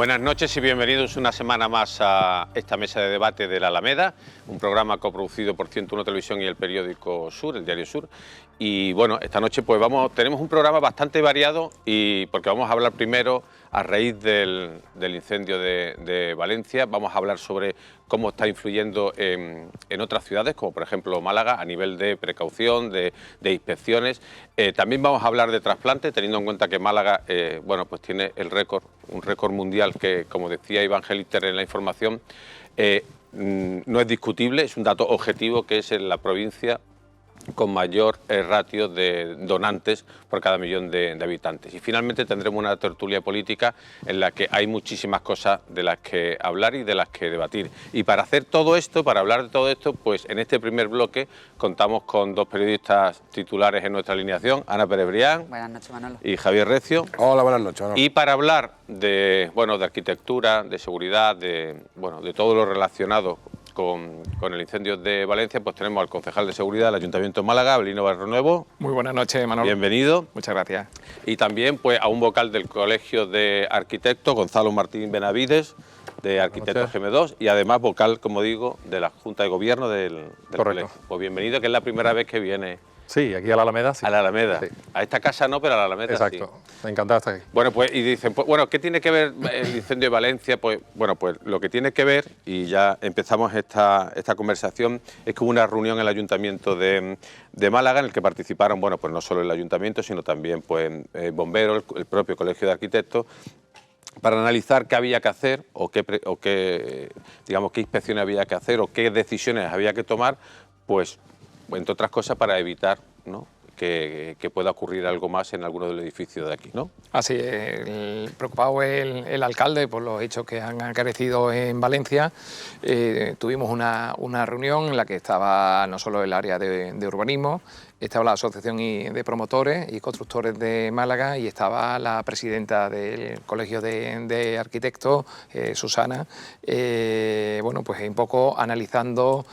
Buenas noches y bienvenidos una semana más a esta mesa de debate de la Alameda, un programa coproducido por 101 Televisión y el periódico Sur, el Diario Sur. Y bueno, esta noche pues tenemos un programa bastante variado porque vamos a hablar primero, a raíz del incendio de Valencia, vamos a hablar sobre cómo está influyendo en otras ciudades, como por ejemplo Málaga, a nivel de precaución, de inspecciones. También vamos a hablar de trasplante, teniendo en cuenta que Málaga bueno, pues tiene el récord, un récord mundial que, como decía Iván Geliter en la información, no es discutible, es un dato objetivo, que es en la provincia con mayor ratio de donantes por cada millón de habitantes. Y finalmente tendremos una tertulia política en la que hay muchísimas cosas de las que hablar y de las que debatir. Y para hacer todo esto, para hablar de todo esto, pues en este primer bloque contamos con dos periodistas titulares en nuestra alineación, Ana Pérez Brián. Buenas noches, Manolo. Y Javier Recio. Hola, buenas noches, Manolo. Y para hablar de arquitectura, de seguridad, de todo lo relacionado con el incendio de Valencia, pues tenemos al concejal de seguridad del Ayuntamiento de Málaga, Abelino Barrionuevo. Muy buenas noches, Manolo. Bienvenido. Muchas gracias. Y también pues a un vocal del Colegio de Arquitectos, Gonzalo Martín Benavides, de Arquitectos GM2, y además vocal, como digo, de la Junta de Gobierno del Colegio. Pues bienvenido, que es la primera vez que viene. Sí, aquí a la Alameda, sí. A la Alameda. Sí. A esta casa no, pero a la Alameda. Exacto. Sí. Encantado de estar aquí. Bueno, pues, y dicen, pues, bueno, ¿qué tiene que ver el incendio de Valencia? Pues, bueno, pues lo que tiene que ver, y ya empezamos esta conversación, es que hubo una reunión en el Ayuntamiento de Málaga, en el que participaron, bueno, pues no solo el Ayuntamiento, sino también, pues, bomberos, el propio Colegio de Arquitectos, para analizar qué había que hacer o qué inspecciones había que hacer o qué decisiones había que tomar, pues, entre otras cosas, para evitar, ¿no?, que pueda ocurrir algo más en alguno de los edificios de aquí, ¿no? Así es, preocupado el alcalde por los hechos que han acaecido en Valencia. Tuvimos una reunión en la que estaba no solo el área de urbanismo, estaba la Asociación de Promotores y Constructores de Málaga y estaba la presidenta del Colegio de Arquitectos, Susana, bueno, pues un poco analizando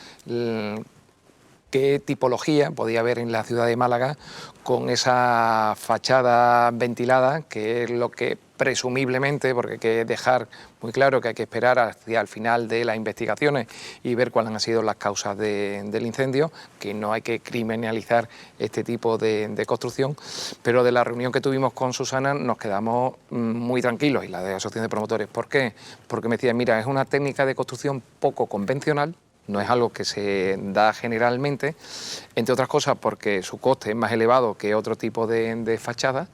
qué tipología podía haber en la ciudad de Málaga con esa fachada ventilada, que es lo que presumiblemente, porque hay que dejar muy claro que hay que esperar hacia el final de las investigaciones y ver cuáles han sido las causas del incendio, que no hay que criminalizar este tipo de construcción, pero de la reunión que tuvimos con Susana nos quedamos muy tranquilos, y la de la Asociación de Promotores. ¿Por qué? Porque me decían, mira, es una técnica de construcción poco convencional, no es algo que se da generalmente, entre otras cosas porque su coste es más elevado que otro tipo de fachadas.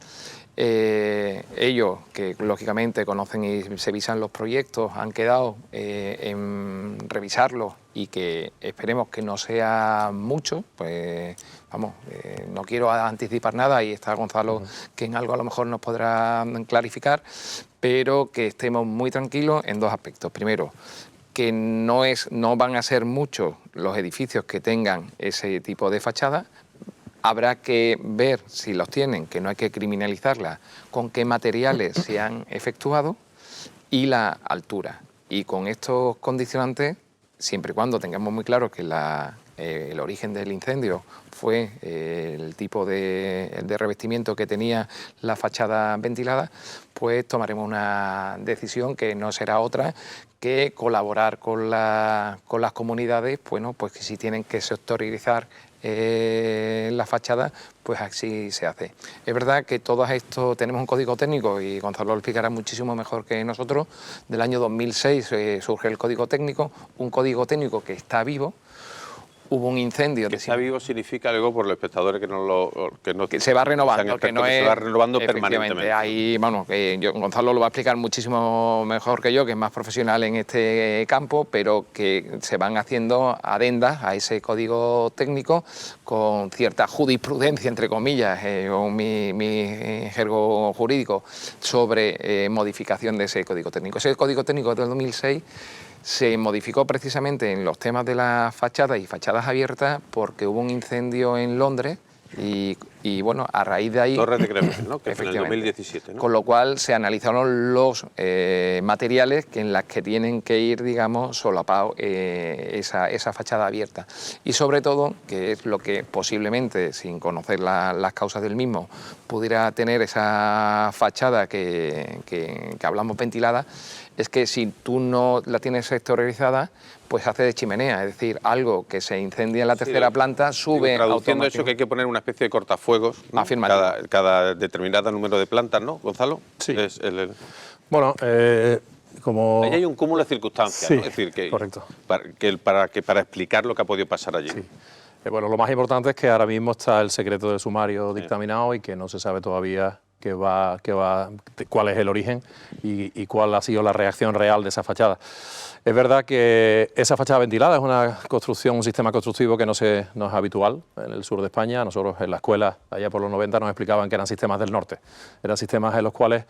Ellos, que lógicamente conocen y se visan los proyectos, han quedado en revisarlos y que esperemos que no sea mucho, pues vamos, no quiero anticipar nada, y está Gonzalo, que en algo a lo mejor nos podrá clarificar, pero que estemos muy tranquilos en dos aspectos. Primero, que no van a ser muchos los edificios que tengan ese tipo de fachada. Habrá que ver si los tienen, que no hay que criminalizarlas, con qué materiales se han efectuado y la altura. Y con estos condicionantes, siempre y cuando tengamos muy claro que el origen del incendio fue el tipo de revestimiento que tenía la fachada ventilada, pues tomaremos una decisión que no será otra que colaborar con las comunidades, bueno, pues que si tienen que sectorizar la fachada, pues así se hace. Es verdad que todo esto tenemos un código técnico, y Gonzalo lo explicará muchísimo mejor que nosotros. Del año 2006 surge el código técnico, un código técnico que está vivo. Hubo un incendio. Que está vivo significa, luego, por los espectadores que se va renovando, que no es, se va renovando permanentemente. Ahí, bueno, Gonzalo lo va a explicar muchísimo mejor que yo, que es más profesional en este campo, pero que se van haciendo adendas a ese código técnico con cierta jurisprudencia, entre comillas, mi jergo jurídico, sobre modificación de ese código técnico. Ese código técnico del 2006 se modificó precisamente en los temas de las fachadas y fachadas abiertas porque hubo un incendio en Londres Y bueno, a raíz de ahí... Torres de Crevillent, ¿no? Que fue en el 2017, ¿no? Con lo cual se analizaron los materiales en las que tienen que ir, digamos, solapados esa fachada abierta. Y sobre todo, que es lo que posiblemente, sin conocer las causas del mismo, pudiera tener esa fachada que hablamos ventilada, es que si tú no la tienes sectorizada, pues hace de chimenea, es decir, algo que se incendia en la tercera planta sube traduciendo automáticamente. eso que hay que poner una especie de cortafuegos, ¿no? cada determinado número de plantas, ¿no, Gonzalo? Sí. Bueno, como... ahí hay un cúmulo de circunstancias, sí, ¿no? Es decir, que correcto. Para explicar lo que ha podido pasar allí. Sí. Bueno, lo más importante es que ahora mismo está el secreto de sumario dictaminado y que no se sabe todavía cuál es el origen y cuál ha sido la reacción real de esa fachada. Es verdad que esa fachada ventilada es una construcción, un sistema constructivo que no es habitual en el sur de España. Nosotros en la escuela, allá por los 90, nos explicaban que eran sistemas del norte. Eran sistemas en los cuales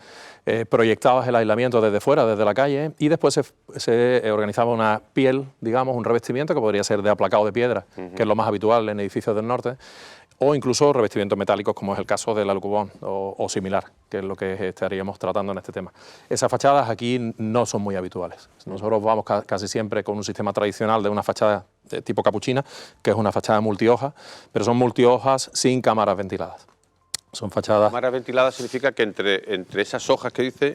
proyectabas el aislamiento desde fuera, desde la calle, y después se organizaba una piel, digamos, un revestimiento que podría ser de aplacado de piedra, que es lo más habitual en edificios del norte, o incluso revestimientos metálicos, como es el caso del Alcubón o similar, que es lo que estaríamos tratando en este tema. Esas fachadas aquí no son muy habituales. Nosotros vamos casi siempre con un sistema tradicional de una fachada de tipo capuchina, que es una fachada multihoja, pero son multihojas sin cámaras ventiladas. Son fachadas... Cámara ventilada significa que entre esas hojas que dice,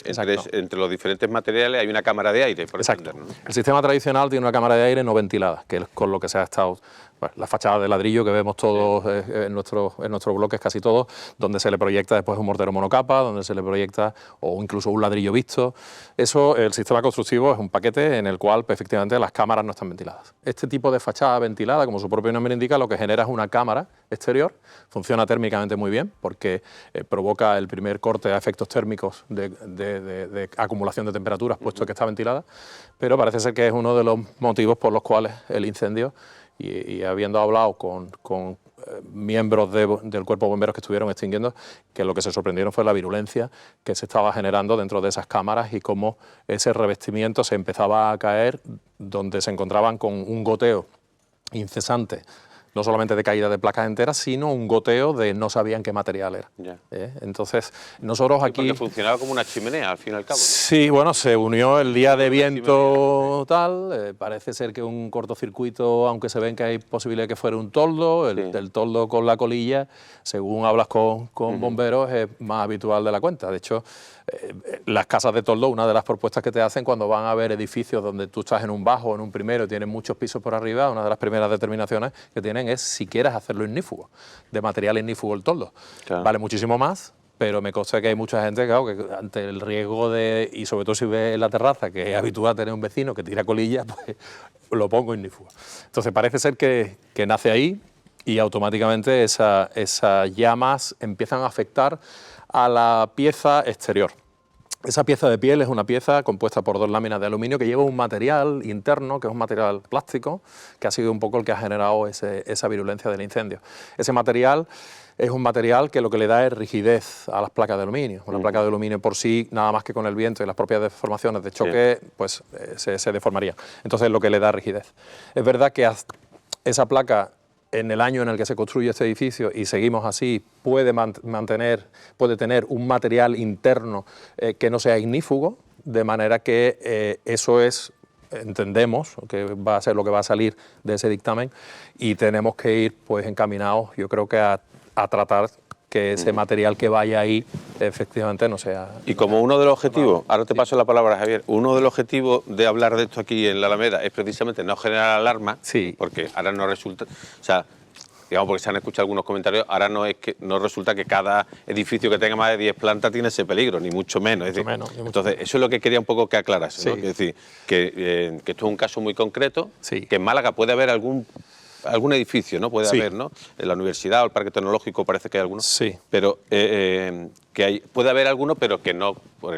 entre los diferentes materiales hay una cámara de aire, por entenderlo, ¿no? El sistema tradicional tiene una cámara de aire no ventilada, que es con lo que se ha estado... Bueno, la fachada de ladrillo que vemos todos en nuestros bloques, casi todos, donde se le proyecta después un mortero monocapa, donde se le proyecta o incluso un ladrillo visto. Eso, el sistema constructivo es un paquete en el cual pues, efectivamente las cámaras no están ventiladas. Este tipo de fachada ventilada, como su propio nombre indica, lo que genera es una cámara exterior, funciona térmicamente muy bien porque provoca el primer corte a efectos térmicos de acumulación de temperaturas, puesto que está ventilada, pero parece ser que es uno de los motivos por los cuales el incendio, y habiendo hablado con miembros del cuerpo de bomberos que estuvieron extinguiendo, que lo que se sorprendieron fue la virulencia que se estaba generando dentro de esas cámaras y cómo ese revestimiento se empezaba a caer donde se encontraban con un goteo incesante, no solamente de caída de placas enteras, sino un goteo de no sabían qué material era. Ya. Entonces, nosotros aquí... Porque funcionaba como una chimenea, al fin y al cabo, ¿no? Sí, bueno, se unió el día de viento tal, parece ser que un cortocircuito, aunque se ven que hay posibilidad de que fuera un toldo, el toldo con la colilla, según hablas con bomberos, es más habitual de la cuenta. De hecho, las casas de toldo, una de las propuestas que te hacen cuando van a ver edificios donde tú estás en un bajo o en un primero y tienen muchos pisos por arriba, una de las primeras determinaciones que tienen es si quieres hacerlo ignífugo, de material ignífugo el toldo. Claro. Vale muchísimo más, pero me consta que hay mucha gente claro, que ante el riesgo de, y sobre todo si ves en la terraza, que es habitual tener un vecino que tira colillas, pues lo pongo ignífugo. Entonces parece ser que nace ahí y automáticamente esas llamas empiezan a afectar a la pieza exterior. Esa pieza de piel es una pieza compuesta por 2 láminas de aluminio que lleva un material interno, que es un material plástico, que ha sido un poco el que ha generado esa virulencia del incendio. Ese material es un material que lo que le da es rigidez a las placas de aluminio. Una placa de aluminio por sí, nada más que con el viento y las propias deformaciones de choque, pues se deformaría. Entonces lo que le da rigidez. Es verdad que esa placa, en el año en el que se construye este edificio y seguimos así, puede tener un material interno que no sea ignífugo, de manera que eso entendemos que va a ser lo que va a salir de ese dictamen y tenemos que ir pues encaminados, yo creo que a tratar que ese material que vaya ahí efectivamente no sea... Y como uno de los objetivos, ahora te paso la palabra, Javier, uno de los objetivos de hablar de esto aquí en la Alameda es precisamente no generar alarma, porque ahora no resulta... O sea, digamos, porque se han escuchado algunos comentarios, ahora no resulta que cada edificio que tenga más de 10 plantas tiene ese peligro, ni mucho menos. Entonces, eso es lo que quería un poco que aclarase, ¿no? Es decir, que esto es un caso muy concreto, que en Málaga puede haber algún edificio, ¿no? Puede haber, ¿no? En la universidad o el parque tecnológico parece que hay algunos. Sí. Pero que puede haber alguno, pero que no,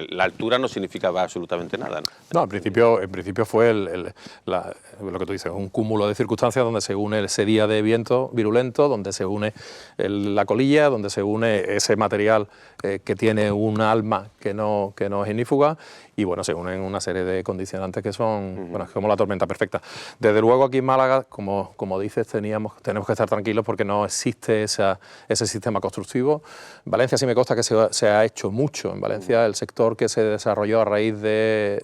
la altura no significaba absolutamente nada, ¿no? No, en principio fue lo que tú dices, un cúmulo de circunstancias donde se une ese día de viento virulento, donde se une la colilla, donde se une ese material que tiene un alma que no es ignífuga, y bueno, se unen una serie de condicionantes que son, bueno, como la tormenta perfecta. Desde luego aquí en Málaga, como dices, tenemos que estar tranquilos porque no existe ese sistema constructivo. En Valencia sí me consta que se ha hecho mucho. En Valencia el sector que se desarrolló a raíz del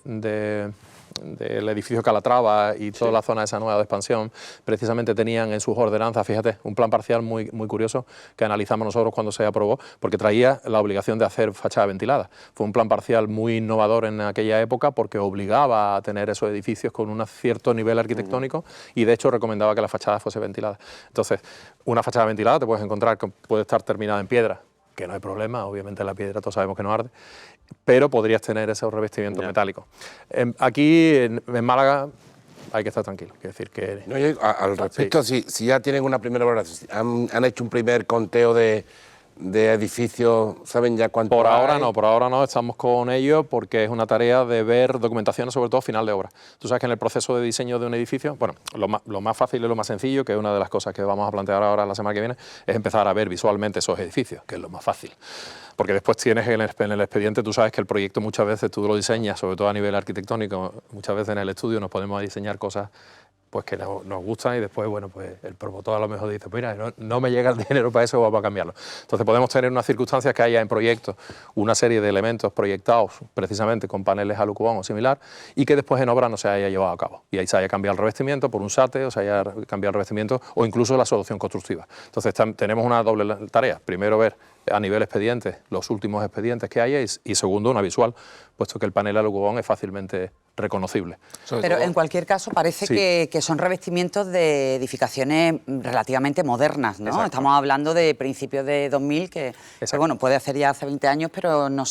edificio Calatrava y toda la zona esa nueva de expansión, precisamente tenían en sus ordenanzas, fíjate, un plan parcial muy curioso que analizamos nosotros cuando se aprobó, porque traía la obligación de hacer fachada ventilada. Fue un plan parcial muy innovador en aquella época porque obligaba a tener esos edificios con un cierto nivel arquitectónico y de hecho recomendaba que la fachada fuese ventilada. Entonces, una fachada ventilada te puedes encontrar que puede estar terminada en piedra, que no hay problema, obviamente la piedra todos sabemos que no arde, pero podrías tener esos revestimientos metálicos. Aquí en Málaga hay que estar tranquilo, quiero decir que... No, al respecto, sí. si ya tienen una primera valoración, han hecho un primer conteo de edificios, ¿saben ya cuánto Por hay? ahora no, estamos con ello porque es una tarea de ver documentación, sobre todo final de obra. Tú sabes que en el proceso de diseño de un edificio, bueno, lo más fácil y lo más sencillo, que es una de las cosas que vamos a plantear ahora la semana que viene, es empezar a ver visualmente esos edificios, que es lo más fácil. Porque después tienes en el expediente, tú sabes que el proyecto muchas veces tú lo diseñas, sobre todo a nivel arquitectónico, muchas veces en el estudio nos podemos diseñar cosas pues que nos gustan y después, bueno, pues el promotor a lo mejor dice, mira, no me llega el dinero para eso, vamos a cambiarlo. Entonces podemos tener unas circunstancias que haya en proyectos una serie de elementos proyectados precisamente con paneles alucubón o similar y que después en obra no se haya llevado a cabo. Y ahí se haya cambiado el revestimiento por un SATE o se haya cambiado el revestimiento o incluso la solución constructiva. Entonces tenemos una doble tarea. Primero ver a nivel expediente los últimos expedientes que haya y segundo una visual, puesto que el panel alucubón es fácilmente reconocible. Pero en cualquier caso parece que son revestimientos de edificaciones relativamente modernas, ¿no? Exacto. Estamos hablando de principios de 2000, que bueno, puede hacer ya hace 20 años, pero no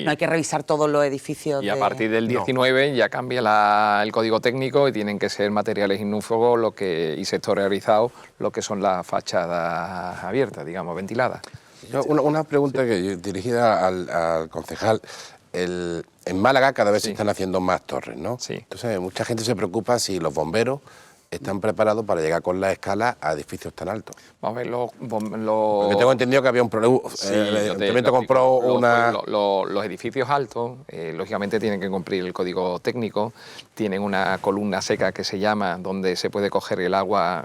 hay que revisar todos los edificios. Y a partir del 19 ya cambia el código técnico y tienen que ser materiales ignúfugos y sectorializados lo que son las fachadas abiertas, digamos, ventiladas. Una pregunta dirigida al concejal. En Málaga cada vez se están haciendo más torres, ¿no? Sí. Entonces mucha gente se preocupa si los bomberos están preparados para llegar con la escala a edificios tan altos. Vamos a ver, Porque tengo entendido que había un problema. El ayuntamiento compró los edificios altos, lógicamente tienen que cumplir el código técnico, tienen una columna seca que se llama, donde se puede coger el agua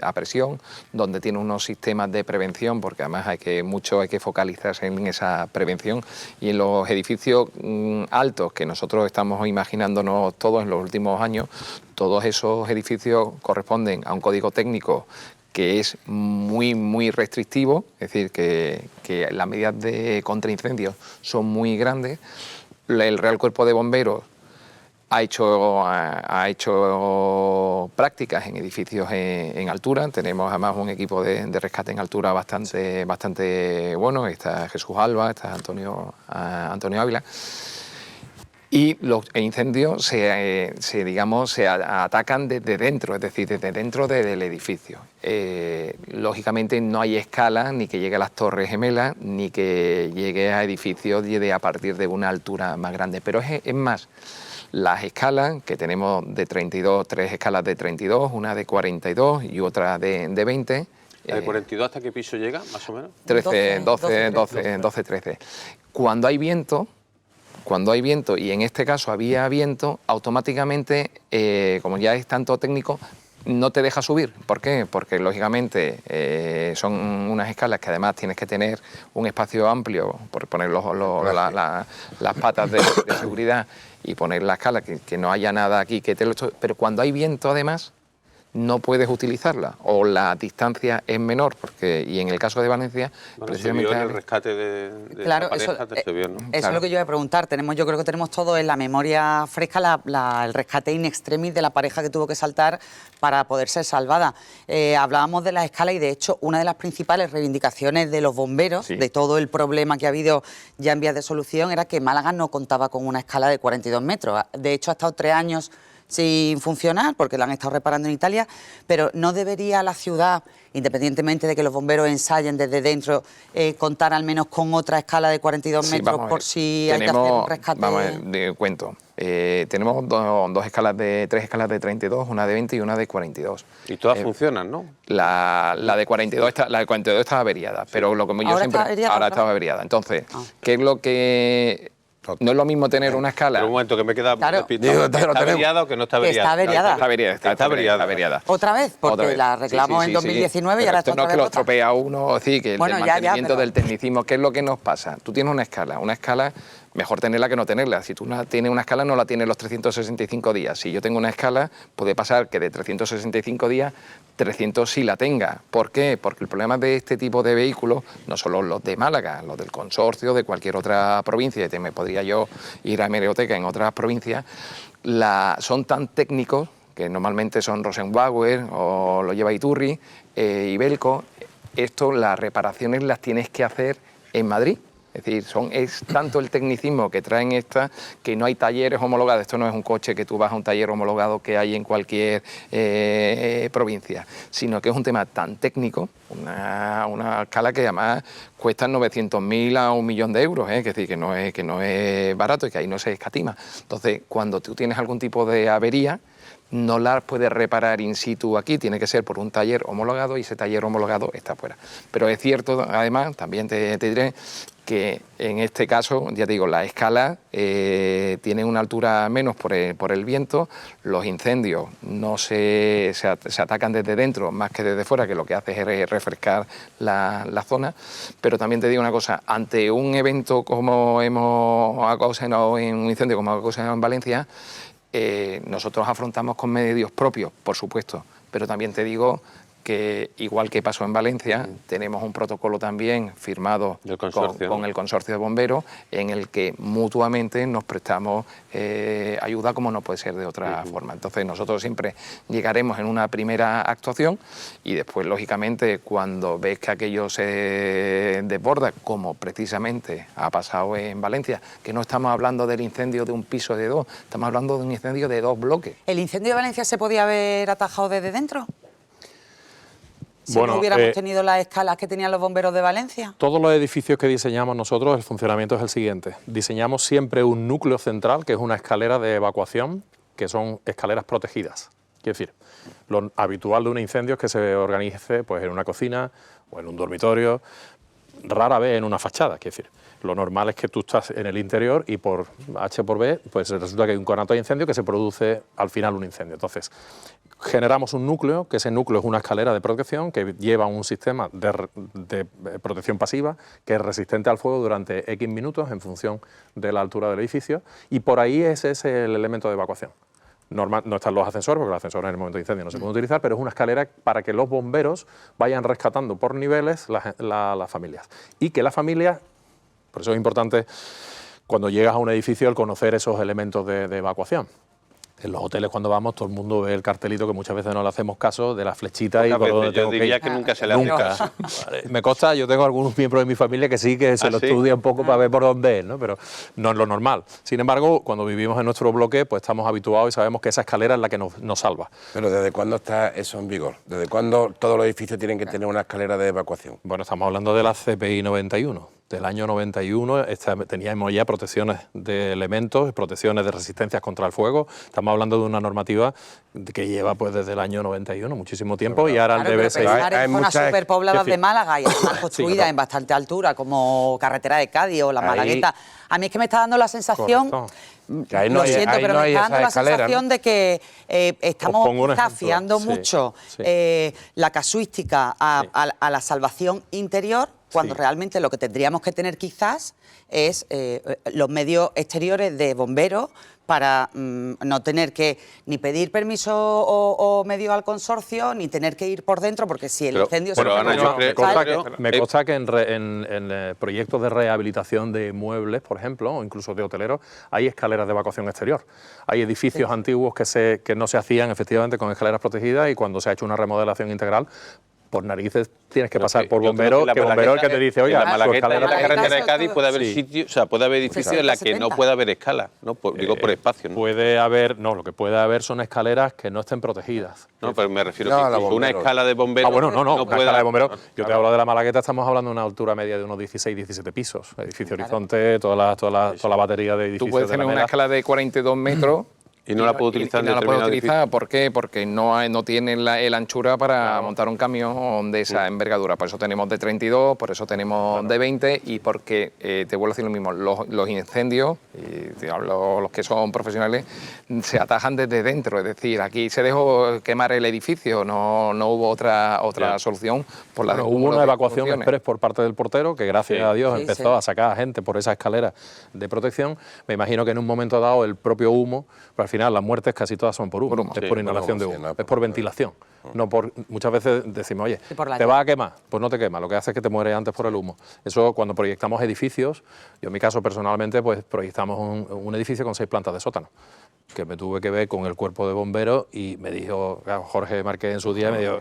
a presión, donde tiene unos sistemas de prevención, porque además hay que focalizarse en esa prevención. Y en los edificios altos que nosotros estamos imaginándonos todos en los últimos años, todos esos edificios corresponden a un código técnico que es muy restrictivo, es decir, que las medidas contra incendios son muy grandes. El Real Cuerpo de Bomberos ha hecho prácticas en edificios en altura. Tenemos además un equipo de rescate en altura bastante bueno. Está Jesús Alba, está Antonio Ávila. Y los incendios se atacan desde dentro, es decir, desde dentro del edificio. Lógicamente no hay escala ni que llegue a las Torres Gemelas, ni que llegue a edificios a partir de una altura más grande. Pero es más, las escalas, que tenemos de 32, 3 escalas de 32, una de 42 y otra de 20. ¿La de 42 hasta qué piso llega, más o menos? 13. Cuando hay viento, y en este caso había viento, automáticamente, como ya es tanto técnico, no te deja subir. ¿Por qué? Porque lógicamente son unas escalas que además tienes que tener un espacio amplio, por poner las patas de seguridad y poner la escala, que no haya nada aquí pero cuando hay viento además no puedes utilizarla o la distancia es menor, y en el caso de Valencia... precisamente se vio en el rescate de claro, la pareja, se vio, ¿no? Eso es lo que yo iba a preguntar. Yo creo que tenemos todo en la memoria fresca el rescate in extremis de la pareja que tuvo que saltar para poder ser salvada. Hablábamos de la escala y de hecho una de las principales reivindicaciones de los bomberos, de todo el problema que ha habido ya en vías de solución, era que Málaga no contaba con una escala de 42 metros. De hecho ha estado 3 años sin funcionar, porque la han estado reparando en Italia, pero ¿no debería la ciudad, independientemente de que los bomberos ensayen desde dentro, contar al menos con otra escala de 42 Sí, metros vamos a por ver. si hay que hacer un rescate? Vamos a ver, de cuento. Tenemos tres escalas de 32, una de 20 y una de 42. Y todas funcionan, ¿no? La de 42 está averiada, pero lo que yo ¿Ahora siempre... está averiada Ahora otra está vez? averiada. Entonces, ¿qué es lo que...? No es lo mismo tener una escala... Pero un momento que me queda... Claro. repito, Digo, ¿está lo tenemos. averiada o que no está Que está averiada? averiada. Está averiada. ¿Otra vez? Porque Otra vez. la arreglamos en 2019 y Pero ahora esto está no es que otra lo vez rota. estropea uno, sí, que el Bueno, del ya, mantenimiento pero- del tecnicismo, ¿qué es lo que nos pasa? Tú tienes una escala mejor tenerla que no tenerla. Si tú tienes una escala, no la tienes los 365 días. Si yo tengo una escala, puede pasar que de 365 días, 300 sí la tenga. ¿Por qué? Porque el problema de este tipo de vehículos, no solo los de Málaga, los del consorcio, de cualquier otra provincia, y me podría yo ir a hemeroteca en otras provincias, son tan técnicos, que normalmente son Rosenbauer o lo lleva Iturri, Ibelco. Esto, las reparaciones las tienes que hacer en Madrid. Es decir, es tanto el tecnicismo que traen estas que no hay talleres homologados. Esto no es un coche que tú vas a un taller homologado que hay en cualquier provincia, sino que es un tema tan técnico, una escala que además cuesta 900.000 a 1 millón de euros, es decir, que no es barato y que ahí no se escatima. Entonces, cuando tú tienes algún tipo de avería, no la puedes reparar in situ aquí, tiene que ser por un taller homologado y ese taller homologado está fuera. Pero es cierto, además, también te diré que en este caso, ya te digo, la escala tiene una altura menos por el viento, los incendios no se atacan desde dentro más que desde fuera, que lo que hace es refrescar la zona, pero también te digo una cosa, ante un evento como hemos ocasionado en un incendio como ha ocasionado en Valencia, nosotros afrontamos con medios propios, por supuesto, pero también te digo que, igual que pasó en Valencia, tenemos un protocolo también firmado con el consorcio de bomberos, en el que mutuamente nos prestamos ayuda como no puede ser de otra forma. Entonces nosotros siempre llegaremos en una primera actuación y después, lógicamente, cuando ves que aquello se desborda, como precisamente ha pasado en Valencia, que no estamos hablando del incendio de un piso de 2, estamos hablando de un incendio de 2 bloques. ¿El incendio de Valencia se podía haber atajado desde dentro? Si Bueno, no hubiéramos tenido las escalas que tenían los bomberos de Valencia. Todos los edificios que diseñamos nosotros, el funcionamiento es el siguiente. Diseñamos siempre un núcleo central, que es una escalera de evacuación, que son escaleras protegidas. Quiero decir, lo habitual de un incendio es que se organice pues, en una cocina o en un dormitorio, rara vez en una fachada. Quiero decir, lo normal es que tú estás en el interior y por H por B, pues resulta que hay un conato de incendio que se produce al final un incendio. Entonces, generamos un núcleo, que ese núcleo es una escalera de protección que lleva un sistema de protección pasiva que es resistente al fuego durante X minutos en función de la altura del edificio, y por ahí ese es el elemento de evacuación. No están los ascensores, porque los ascensores en el momento de incendio no se pueden utilizar, pero es una escalera para que los bomberos vayan rescatando por niveles las familias. Y que la familia, por eso es importante cuando llegas a un edificio el conocer esos elementos de evacuación. En los hoteles, cuando vamos, todo el mundo ve el cartelito, que muchas veces no le hacemos caso, de la flechita y por donde tengo que ir. que nunca se le hace caso. Vale. Me consta, yo tengo algunos miembros de mi familia que sí, que se lo estudia un poco para ver por dónde es, ¿no? Pero no es lo normal. Sin embargo, cuando vivimos en nuestro bloque, pues estamos habituados y sabemos que esa escalera es la que nos salva. Pero ¿desde cuándo está eso en vigor? ¿Desde cuándo todos los edificios tienen que tener una escalera de evacuación? Bueno, estamos hablando de la CPI 91. Del año 91 teníamos ya protecciones de elementos, protecciones de resistencias contra el fuego. Estamos hablando de una normativa que lleva pues desde el año 91, muchísimo tiempo, y ahora Claro, debe pero seguir. pensar en zonas superpobladas de Málaga y además construidas claro. en bastante altura, como Carretera de Cádiz o La Malagueta. A mí es que me está dando la sensación, Correcto. Que ahí no lo hay- siento, ahí pero no me hay está dando esa la escalera, sensación ¿no? de que estamos pongo un quizás ejemplo. fiando Sí, mucho sí. la casuística a la salvación interior, cuando Sí. realmente lo que tendríamos que tener quizás es los medios exteriores de bomberos para no tener que ni pedir permiso o medio al consorcio, ni tener que ir por dentro, porque si el Pero- incendio pero, se Ana, yo produce, creo- ¿sabes? Me consta que en proyectos de rehabilitación de muebles, por ejemplo, o incluso de hoteleros, hay escaleras de evacuación exterior. Hay edificios antiguos que no se hacían efectivamente con escaleras protegidas, y cuando se ha hecho una remodelación integral, por narices tienes que Pero pasar por yo creo bombero, la que bombero es el que Malagueta- te dice, en oiga, la tu Malagueta, en escalera la está carretera de eso Cádiz todo. puede haber Sí. sitios, o sea, puede haber edificios en los que no 60. puede haber escala, ¿no? Digo por espacio, ¿no? Puede haber, no, lo que puede haber son escaleras que no estén protegidas. No, pero me refiero No, que la incluso una bomberos. escala de bomberos. Ah, bueno, no, una puede- escala de bomberos. Yo te Claro. hablo de la Malagueta, estamos hablando de una altura media de unos 16, 17 pisos. Edificio Horizonte, toda la batería de edificios Tú puedes de tener la una Mela. escala de 42 metros Y no la puedo utilizar en no la puedes determinado utilizar. ¿Por qué? Porque no tiene la anchura para montar un camión de esa envergadura. Por eso tenemos de 32, por eso tenemos de 20 y porque, te vuelvo a decir lo mismo, los incendios, y te hablo los que son profesionales, se atajan desde dentro. Es decir, aquí se dejó quemar el edificio, no hubo otra Ya. solución. Por la Bueno, hubo una evacuación express por parte del portero que gracias Sí. a Dios Sí, empezó sí. a sacar a gente por esa escalera de protección. Me imagino que en un momento dado el propio humo, pero al final las muertes casi todas son por humo, Por humo. es Sí, por inhalación por de humo, humo, sí, no es por ventilación. No por, muchas veces decimos, oye, Y por la ¿te llama. vas a quemar? Pues no te quema, lo que hace es que te mueres antes por el humo. Eso cuando proyectamos edificios, yo en mi caso personalmente pues proyectamos un edificio con 6 plantas de sótano, que me tuve que ver con el cuerpo de bomberos y me dijo, claro, Jorge Márquez en su día, me dijo,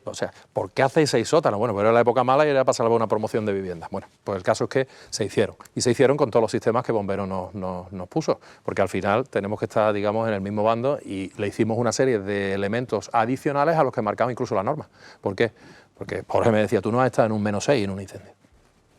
o sea, ¿por qué hacéis 6 sótanos? Bueno, pero era la época mala y era para salvar una promoción de viviendas. Bueno, pues el caso es que se hicieron. Y se hicieron con todos los sistemas que Bomberos nos puso. Porque al final tenemos que estar, digamos, en el mismo bando y le hicimos una serie de elementos adicionales a los que marcaba incluso la norma. ¿Por qué? Porque Jorge me decía, tú no has estado en un -6 en un incendio.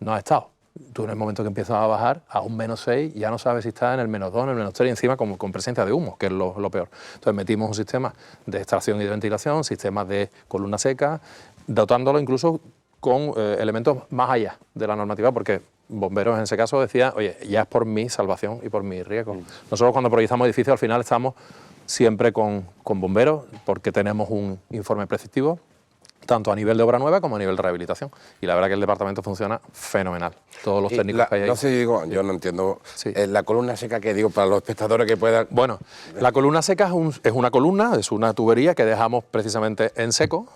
No has estado. Tú en el momento que empiezas a bajar a un -6 ya no sabes si estás en el -2, en el -3 y encima con presencia de humo, que es lo peor. Entonces metimos un sistema de extracción y de ventilación, sistemas de columna seca, dotándolo incluso con elementos más allá de la normativa, porque Bomberos en ese caso decía, oye, ya es por mi salvación y por mi riesgo. Nosotros cuando proyectamos edificios al final estamos siempre con Bomberos, porque tenemos un informe preceptivo, tanto a nivel de obra nueva como a nivel de rehabilitación. Y la verdad que el departamento funciona fenomenal. Todos los Y técnicos que hay ahí. no sé, digo, yo no entiendo. Sí. La columna seca que digo para los espectadores que puedan. Bueno, la columna seca es una columna, es una tubería que dejamos precisamente en seco,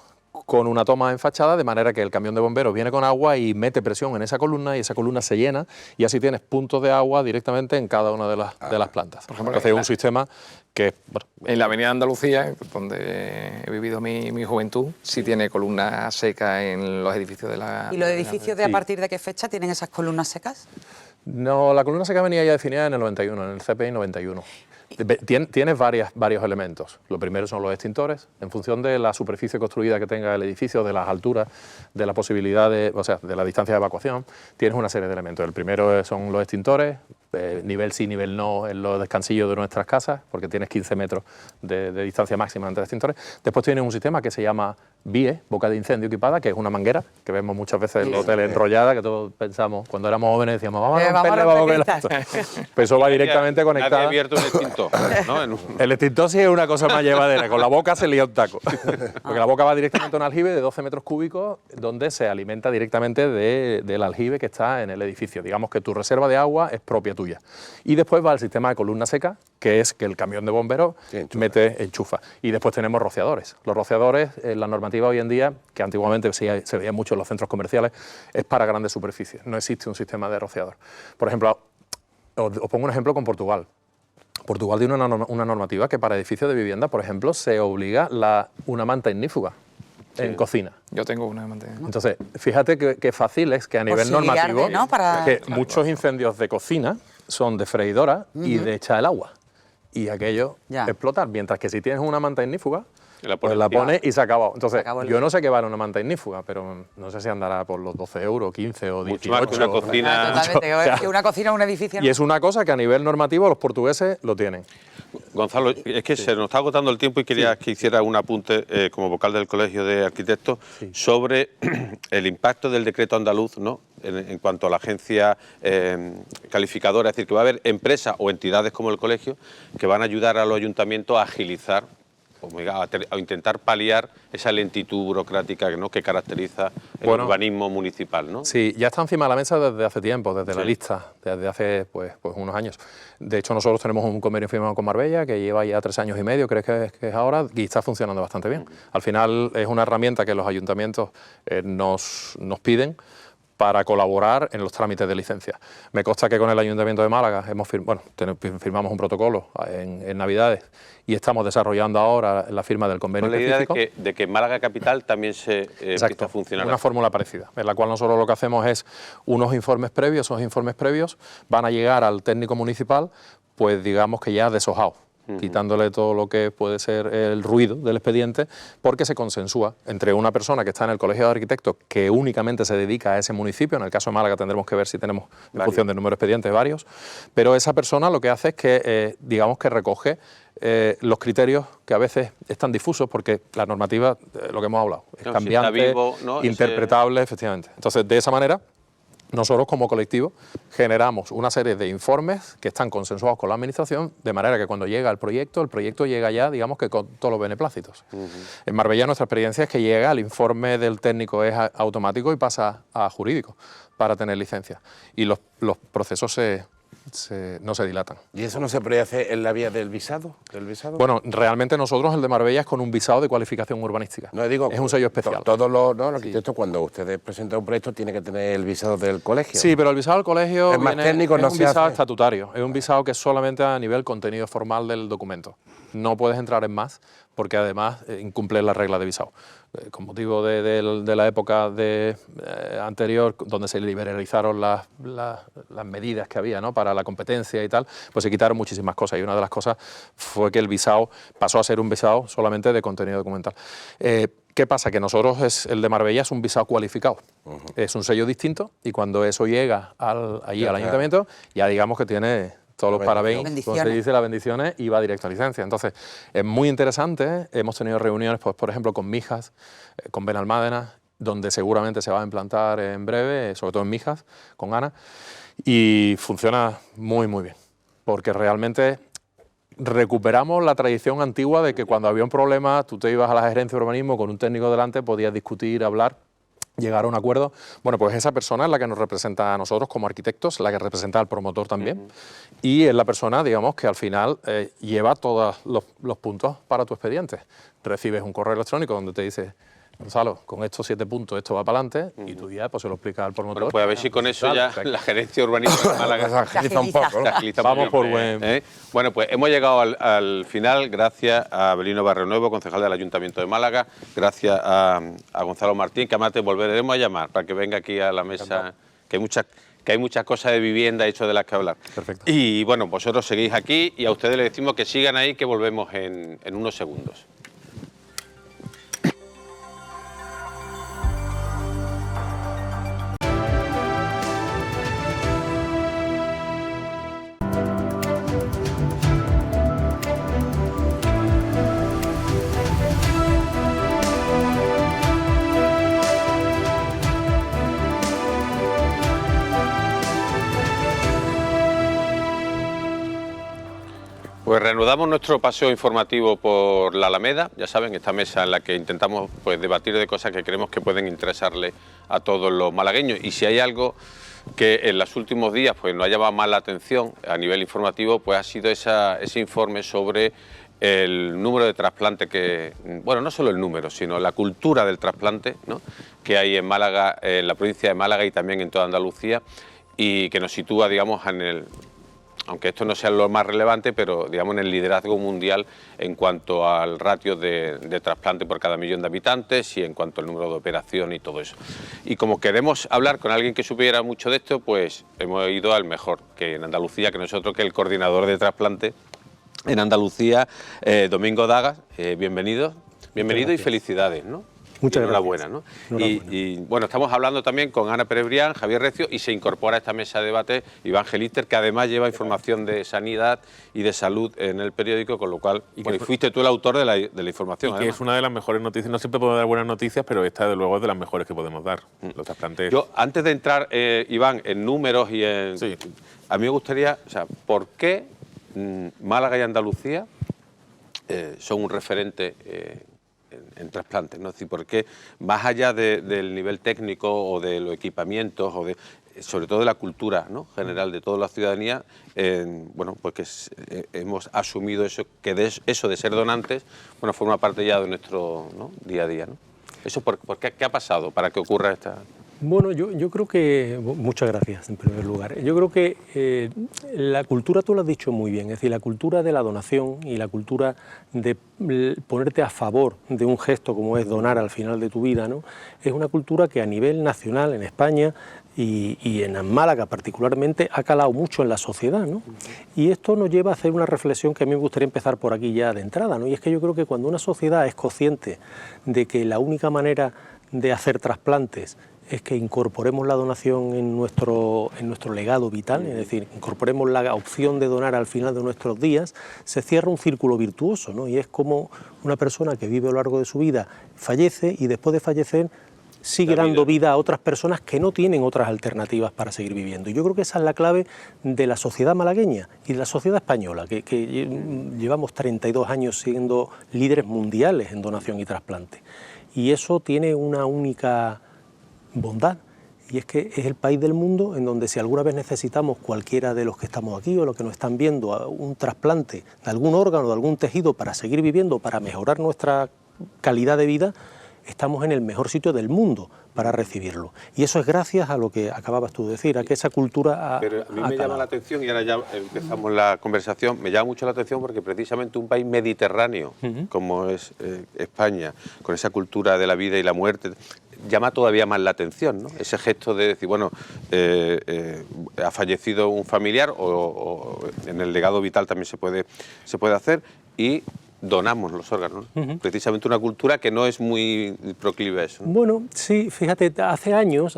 con una toma en fachada, de manera que el camión de bomberos viene con agua y mete presión en esa columna y esa columna se llena y así tienes puntos de agua directamente en cada una de las plantas. Por ejemplo, entonces es un sistema que, bueno, En la Avenida Andalucía, donde he vivido mi juventud, sí tiene columna seca en los edificios de la... ¿Y los edificios de a Sí. partir de qué fecha tienen esas columnas secas? no, la columna seca venía ya definida en el 91, en el CPI 91. Tienes varios elementos. Lo primero son los extintores, en función de la superficie construida que tenga el edificio, de las alturas, de la posibilidad de la distancia de evacuación, tienes una serie de elementos. El primero son los extintores, nivel sí, nivel no en los descansillos de nuestras casas, porque tienes 15 metros de distancia máxima entre extintores. Después tienes un sistema que se llama BIE, boca de incendio equipada, que es una manguera que vemos muchas veces en los hoteles enrollada, que todos pensamos, cuando éramos jóvenes decíamos, vamos a romperle, vamos a romperle. Pues eso va directamente Nadie ha conectada. abierto un extintor, ¿no? El extintor sí es una cosa más llevadera, con la boca se lía un taco. Porque la boca va directamente a un aljibe de 12 metros cúbicos, donde se alimenta directamente del aljibe que está en el edificio. Digamos que tu reserva de agua es propia tuya. Y después va el sistema de columna seca, que es que el camión de bomberos Sí, enchufa. Y después tenemos rociadores. Los rociadores, la normativa hoy en día, que antiguamente se veía mucho en los centros comerciales, es para grandes superficies. No existe un sistema de rociador. Por ejemplo, os pongo un ejemplo con Portugal. Portugal tiene una normativa que para edificios de vivienda, por ejemplo, se obliga una manta ignífuga en cocina. Yo tengo una manteca. Entonces, fíjate qué fácil es que a nivel si normativo, arde, ¿no? Para- que muchos incendios de cocina son de freidora y de echar el agua. Y aquello Ya. explotar. Mientras que si tienes una manta ignífuga, La pues pones la encima. pones y se acabó. Entonces, Se acabó el yo no sé qué vale una manta ignífuga, pero no sé si andará por los 12 euros, 15 o 18. Mucho más que una cocina. Totalmente. o sea, Que una cocina o un edificio. ¿no? Y es una cosa que a nivel normativo los portugueses lo tienen. Gonzalo, es que se nos está agotando el tiempo y quería que hiciera un apunte como vocal del Colegio de Arquitectos sobre el impacto del decreto andaluz, ¿no? En cuanto a la agencia calificadora, es decir, que va a haber empresas o entidades como el colegio que van a ayudar a los ayuntamientos a agilizar o intentar paliar esa lentitud burocrática, ¿no?, que caracteriza el urbanismo municipal, ¿no? Sí, ya está encima de la mesa desde hace tiempo, desde la lista, desde hace pues unos años. De hecho, nosotros tenemos un convenio firmado con Marbella que lleva ya 3 años y medio, creo que es ahora, y está funcionando bastante bien. Al final es una herramienta que los ayuntamientos nos piden para colaborar en los trámites de licencia. Me consta que con el Ayuntamiento de Málaga firmamos un protocolo en Navidades y estamos desarrollando ahora la firma del convenio con la idea específico. de que en Málaga Capital también se empieza a funcionar. Una fórmula parecida, en la cual nosotros lo que hacemos es unos informes previos, esos informes previos van a llegar al técnico municipal, pues digamos que ya deshojados, quitándole todo lo que puede ser el ruido del expediente, porque se consensúa entre una persona que está en el Colegio de Arquitectos que únicamente se dedica a ese municipio. En el caso de Málaga tendremos que ver si tenemos, en función del número de expedientes, varios, pero esa persona lo que hace es que, digamos que recoge los criterios que a veces están difusos, porque la normativa, lo que hemos hablado, es cambiante, si está vivo, ¿no? interpretable, efectivamente. Entonces, de esa manera, nosotros como colectivo generamos una serie de informes que están consensuados con la Administración, de manera que cuando llega el proyecto llega ya, digamos que con todos los beneplácitos. En Marbella nuestra experiencia es que llega, el informe del técnico es automático y pasa a jurídico para tener licencia. Y los procesos no se dilatan. ¿Y eso no se puede hacer en la vía del visado? Bueno, realmente nosotros el de Marbella es con un visado de cualificación urbanística. No, digo, es un sello especial. Todos los arquitectos, cuando ustedes presentan un proyecto, tienen que tener el visado del colegio. Sí, pero el visado del colegio es más técnico, es un visado estatutario, es un visado que es solamente a nivel contenido formal del documento. No puedes entrar en más, porque además incumple la regla de visado. Con motivo de la época anterior, donde se liberalizaron las medidas que había, ¿no?, para la competencia y tal, pues se quitaron muchísimas cosas, y una de las cosas fue que el visado pasó a ser un visado solamente de contenido documental. ¿Qué pasa? Que nosotros, el de Marbella es un visado cualificado, es un sello distinto, y cuando eso llega al ayuntamiento, ya digamos que tiene todos los parabéns, como se dice, las bendiciones, y va directo a licencia. Entonces, es muy interesante. Hemos tenido reuniones, pues, por ejemplo, con Mijas, con Benalmádena, donde seguramente se va a implantar en breve, sobre todo en Mijas, con Ana, y funciona muy, muy bien, porque realmente recuperamos la tradición antigua de que cuando había un problema, tú te ibas a la gerencia de urbanismo con un técnico delante, podías discutir, hablar, llegar a un acuerdo. Bueno, pues esa persona es la que nos representa a nosotros como arquitectos, la que representa al promotor también, y es la persona, digamos, que al final lleva todos los puntos para tu expediente. Recibes un correo electrónico donde te dice: Gonzalo, con estos 7 puntos esto va para adelante, y tú ya pues se lo explicas al promotor. Bueno, pues a ver si con eso ya la gerencia urbanística de Málaga agiliza un poco, ¿no? Vamos por buen... Bueno, pues hemos llegado al final, gracias a Abelino Barrionuevo, concejal del Ayuntamiento de Málaga, gracias a Gonzalo Martín, que además te volveremos a llamar para que venga aquí a la mesa, que hay muchas cosas de vivienda hecho de las que hablar. Perfecto. Y bueno, vosotros seguís aquí y a ustedes les decimos que sigan ahí, que volvemos en unos segundos. Pues reanudamos nuestro paseo informativo por la Alameda, ya saben, esta mesa en la que intentamos pues debatir de cosas que creemos que pueden interesarle a todos los malagueños, y si hay algo que en los últimos días pues nos ha llamado más la atención a nivel informativo, pues ha sido ese informe sobre el número de trasplantes que, bueno, no solo el número, sino la cultura del trasplante, ¿no?, que hay en Málaga, en la provincia de Málaga y también en toda Andalucía, y que nos sitúa, digamos, aunque esto no sea lo más relevante, pero digamos en el liderazgo mundial en cuanto al ratio de trasplante por cada millón de habitantes y en cuanto al número de operaciones y todo eso. Y como queremos hablar con alguien que supiera mucho de esto, pues hemos ido al mejor, que en Andalucía, que nosotros, que es el coordinador de trasplante en Andalucía, Domingo Dagas. Bienvenido y felicidades, ¿no? Muchas gracias. Enhorabuena, ¿no? Y bueno, estamos hablando también con Ana Pérez Brián, Javier Recio, y se incorpora a esta mesa de debate Iván Gelister, que además lleva información de sanidad y de salud en el periódico, con lo cual, y fuiste tú el autor de la información. Y que es una de las mejores noticias. No siempre podemos dar buenas noticias, pero esta, de luego, es de las mejores que podemos dar. Los trasplantes. Yo, antes de entrar, Iván, en números y en... Sí. A mí me gustaría, o sea, ¿por qué Málaga y Andalucía son un referente en trasplantes, ¿no? Es decir, porque más allá del nivel técnico o de los equipamientos o sobre todo de la cultura, ¿no?, general de toda la ciudadanía, bueno, pues que hemos asumido eso, que eso de ser donantes, bueno, forma parte ya de nuestro, ¿no?, día a día, ¿no? Eso, ¿qué ha pasado para que ocurra esta? Bueno, yo creo que, muchas gracias en primer lugar, yo creo que la cultura, tú lo has dicho muy bien, es decir, la cultura de la donación y la cultura de ponerte a favor de un gesto como es donar al final de tu vida, ¿no? Es una cultura que a nivel nacional en España y en Málaga particularmente ha calado mucho en la sociedad, ¿no? Y esto nos lleva a hacer una reflexión que a mí me gustaría empezar por aquí ya de entrada, ¿no? Y es que yo creo que cuando una sociedad es consciente de que la única manera de hacer trasplantes es que incorporemos la donación en nuestro legado vital, es decir, incorporemos la opción de donar al final de nuestros días, se cierra un círculo virtuoso, ¿no? Y es como una persona que vive a lo largo de su vida fallece y después de fallecer sigue dando vida a otras personas que no tienen otras alternativas para seguir viviendo. Y yo creo que esa es la clave de la sociedad malagueña y de la sociedad española, que llevamos 32 años siendo líderes mundiales en donación y trasplante. Y eso tiene una única bondad, y es que es el país del mundo en donde si alguna vez necesitamos, cualquiera de los que estamos aquí o los que nos están viendo, un trasplante de algún órgano, de algún tejido para seguir viviendo, para mejorar nuestra calidad de vida, estamos en el mejor sitio del mundo para recibirlo. Y eso es gracias a lo que acababas tú de decir, a que esa cultura Pero a mí me llama la atención, y ahora ya empezamos la conversación, me llama mucho la atención porque precisamente un país mediterráneo, como es España, con esa cultura de la vida y la muerte, llama todavía más la atención, ¿no? Ese gesto de decir, bueno, ha fallecido un familiar o en el legado vital también se puede hacer y donamos los órganos, ¿no? Precisamente una cultura que no es muy proclive a eso, ¿no? Bueno, sí, fíjate, hace años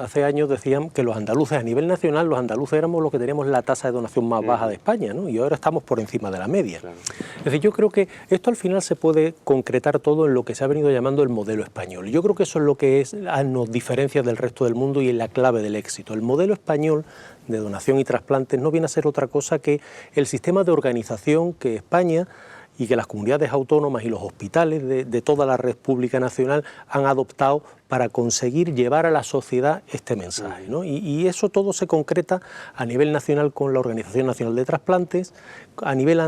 decían que los andaluces, a nivel nacional, los andaluces éramos los que teníamos la tasa de donación más baja de España, ¿no? Y ahora estamos por encima de la media. Claro. Es decir, yo creo que esto al final se puede concretar todo en lo que se ha venido llamando el modelo español. Yo creo que eso es lo que nos diferencia del resto del mundo y es la clave del éxito. El modelo español de donación y trasplantes no viene a ser otra cosa que el sistema de organización que España y que las comunidades autónomas y los hospitales de toda la red pública nacional han adoptado para conseguir llevar a la sociedad este mensaje, ¿no? Y eso todo se concreta a nivel nacional con la Organización Nacional de Trasplantes, a nivel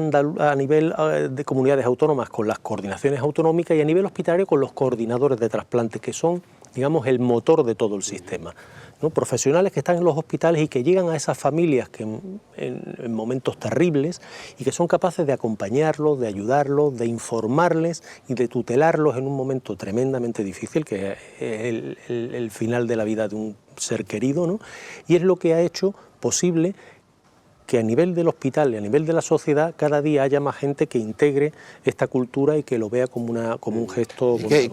de comunidades autónomas con las coordinaciones autonómicas y a nivel hospitalario con los coordinadores de trasplantes, que son, digamos, el motor de todo el sistema, ¿no? Profesionales que están en los hospitales y que llegan a esas familias que en momentos terribles y que son capaces de acompañarlos, de ayudarlos, de informarles y de tutelarlos en un momento tremendamente difícil, que es el final de la vida de un ser querido, ¿no? Y es lo que ha hecho posible que a nivel del hospital y a nivel de la sociedad cada día haya más gente que integre esta cultura y que lo vea como un gesto. ¿Qué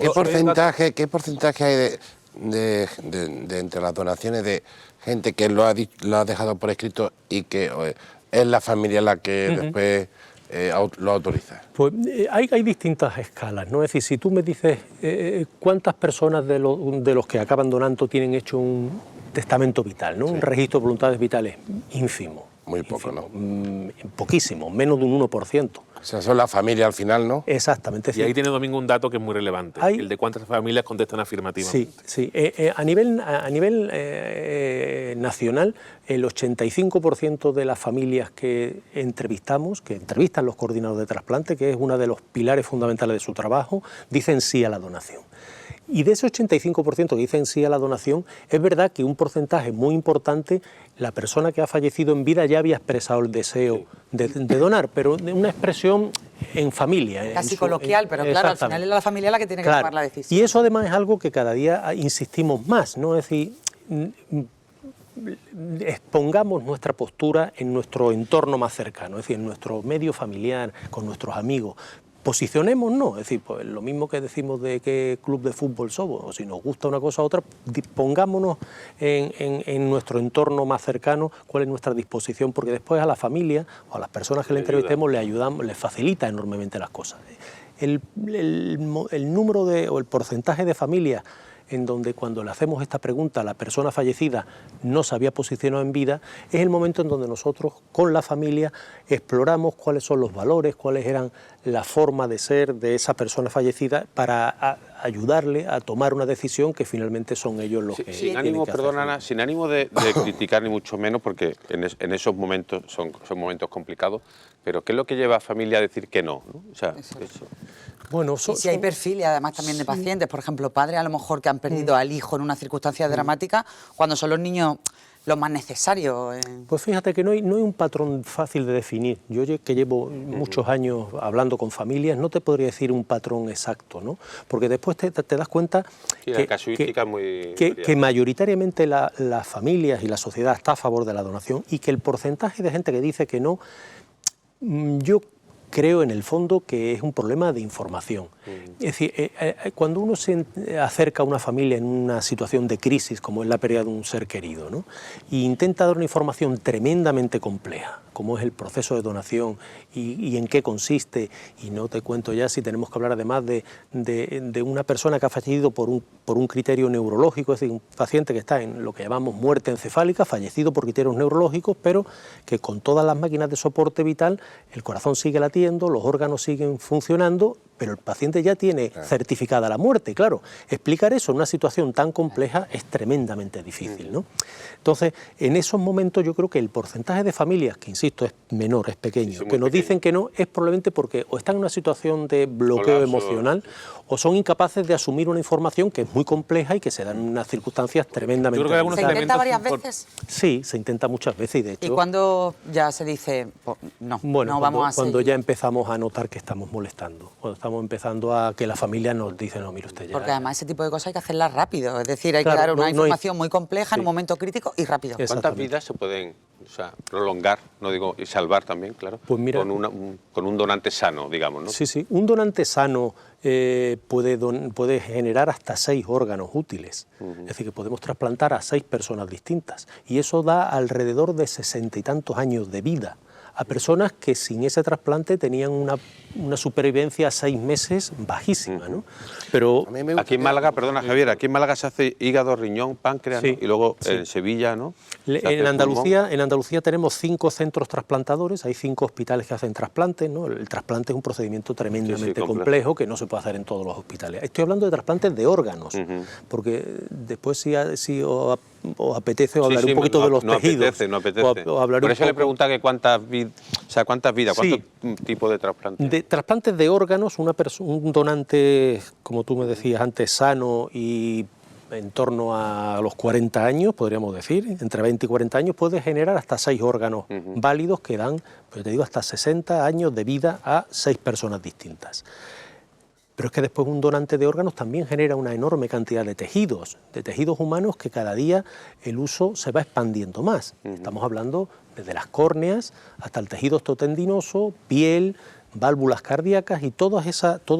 porcentaje hay de entre las donaciones de gente que lo ha dejado por escrito y que es la familia la que después lo autoriza? Pues hay distintas escalas, ¿no? Es decir, si tú me dices cuántas personas de los que acaban donando tienen hecho un testamento vital, ¿no? Sí. Un registro de voluntades vitales ínfimo. Muy poco, ínfimo, ¿no? Poquísimo, menos de un 1%. O sea, son la familia al final, ¿no? Exactamente. Y ahí tiene Domingo un dato que es muy relevante, el de cuántas familias contestan afirmativamente. Sí. A nivel nacional, el 85% de las familias que entrevistan los coordinadores de trasplante, que es uno de los pilares fundamentales de su trabajo, dicen sí a la donación. Y de ese 85% que dicen sí a la donación, es verdad que un porcentaje muy importante, la persona que ha fallecido en vida ya había expresado el deseo de donar, pero de una expresión en familia. Casi coloquial, pero claro, al final es la familia la que tiene que tomar la decisión. Y eso además es algo que cada día insistimos más, ¿no? Es decir, expongamos nuestra postura en nuestro entorno más cercano, es decir, en nuestro medio familiar, con nuestros amigos. Posicionémonos, es decir, pues lo mismo que decimos de qué club de fútbol somos, o si nos gusta una cosa u otra, pongámonos en nuestro entorno más cercano, cuál es nuestra disposición, porque después a la familia o a las personas que le entrevistemos le ayudamos, les facilita enormemente las cosas. El número o el porcentaje de familias en donde cuando le hacemos esta pregunta a la persona fallecida no se había posicionado en vida, es el momento en donde nosotros con la familia exploramos cuáles son los valores, cuáles eran la forma de ser de esa persona fallecida para ayudarle a tomar una decisión que finalmente son ellos los que sin ánimo, perdón, Ana, sin ánimo de criticar ni mucho menos, porque en esos momentos son momentos complicados, pero ¿qué es lo que lleva a familia a decir que no? ¿No? O sea, eso. Bueno, Y si hay perfil y además también de pacientes, por ejemplo, padres a lo mejor que han perdido al hijo en una circunstancia dramática, cuando son los niños los más necesarios. Pues fíjate que no hay un patrón fácil de definir. Yo que llevo muchos años hablando con familias, no te podría decir un patrón exacto, ¿no? Porque después te das cuenta la casuística es muy que mayoritariamente las familias y la sociedad está a favor de la donación y que el porcentaje de gente que dice que no, yo creo en el fondo que es un problema de información. Es decir, cuando uno se acerca a una familia en una situación de crisis, como es la pérdida de un ser querido, ¿no? E intenta dar una información tremendamente compleja, como es el proceso de donación y en qué consiste, y no te cuento ya si tenemos que hablar además de una persona que ha fallecido por un criterio neurológico, es decir, un paciente que está en lo que llamamos muerte encefálica, fallecido por criterios neurológicos, pero que con todas las máquinas de soporte vital, el corazón sigue latiendo, los órganos siguen funcionando, pero el paciente ya tiene certificada la muerte. Claro, explicar eso en una situación tan compleja es tremendamente difícil, ¿no? Entonces, en esos momentos yo creo que el porcentaje de familias, que insisto es menor, es pequeño, que nos dicen que no, es probablemente porque o están en una situación de bloqueo emocional o son incapaces de asumir una información que es muy compleja y que se dan en unas circunstancias tremendamente ¿Se intenta varias veces? Sí, se intenta muchas veces y de hecho... ¿Y cuando ya se dice, pues, no, bueno, no vamos a seguir? Cuando ya empezamos a notar que estamos molestando, cuando estamos empezando a que la familia nos dice, no, mire usted ya... Porque además ese tipo de cosas hay que hacerlas rápido, es decir, hay Claro, que dar una no hay- información muy compleja en un Sí. momento crítico y rápido. Es- ¿Cuántas Exactamente. vidas se pueden prolongar, no digo, y salvar también, claro, Pues mira- con un donante sano, digamos, ¿no? Sí, sí. Un donante sano puede generar hasta 6 órganos útiles. Es decir, que podemos trasplantar a 6 personas distintas. Y eso da alrededor de 60 y tantos años de vida a personas que sin ese trasplante tenían una supervivencia a 6 meses bajísima, ¿no? Pero A mí me gusta Aquí en que- Málaga, perdona Javier, aquí en Málaga se hace hígado, riñón, páncreas, Sí, ¿no? Y luego sí. en Sevilla, ¿no? Se hace En pulmón. Andalucía tenemos 5 centros trasplantadores, hay 5 hospitales que hacen trasplantes, ¿no? El trasplante es un procedimiento tremendamente complejo. complejo que no se puede hacer en todos los hospitales. Estoy hablando de trasplantes de órganos, porque después si os apetece os Sí, hablaré sí, un poquito no- de los no tejidos. apetece, no apetece. O hablaré Por un eso le poco- preguntaba que cuántas vidas, Sí. cuántos tipos de trasplantes. De trasplantes de órganos, un donante, como tú me decías antes, sano y en torno a los 40 años, podríamos decir, entre 20 y 40 años, puede generar hasta 6 órganos válidos que dan, pues te digo, hasta 60 años de vida a 6 personas distintas. Pero es que después un donante de órganos también genera una enorme cantidad de tejidos humanos que cada día el uso se va expandiendo más. Estamos hablando desde las córneas hasta el tejido osteotendinoso, piel, válvulas cardíacas y todo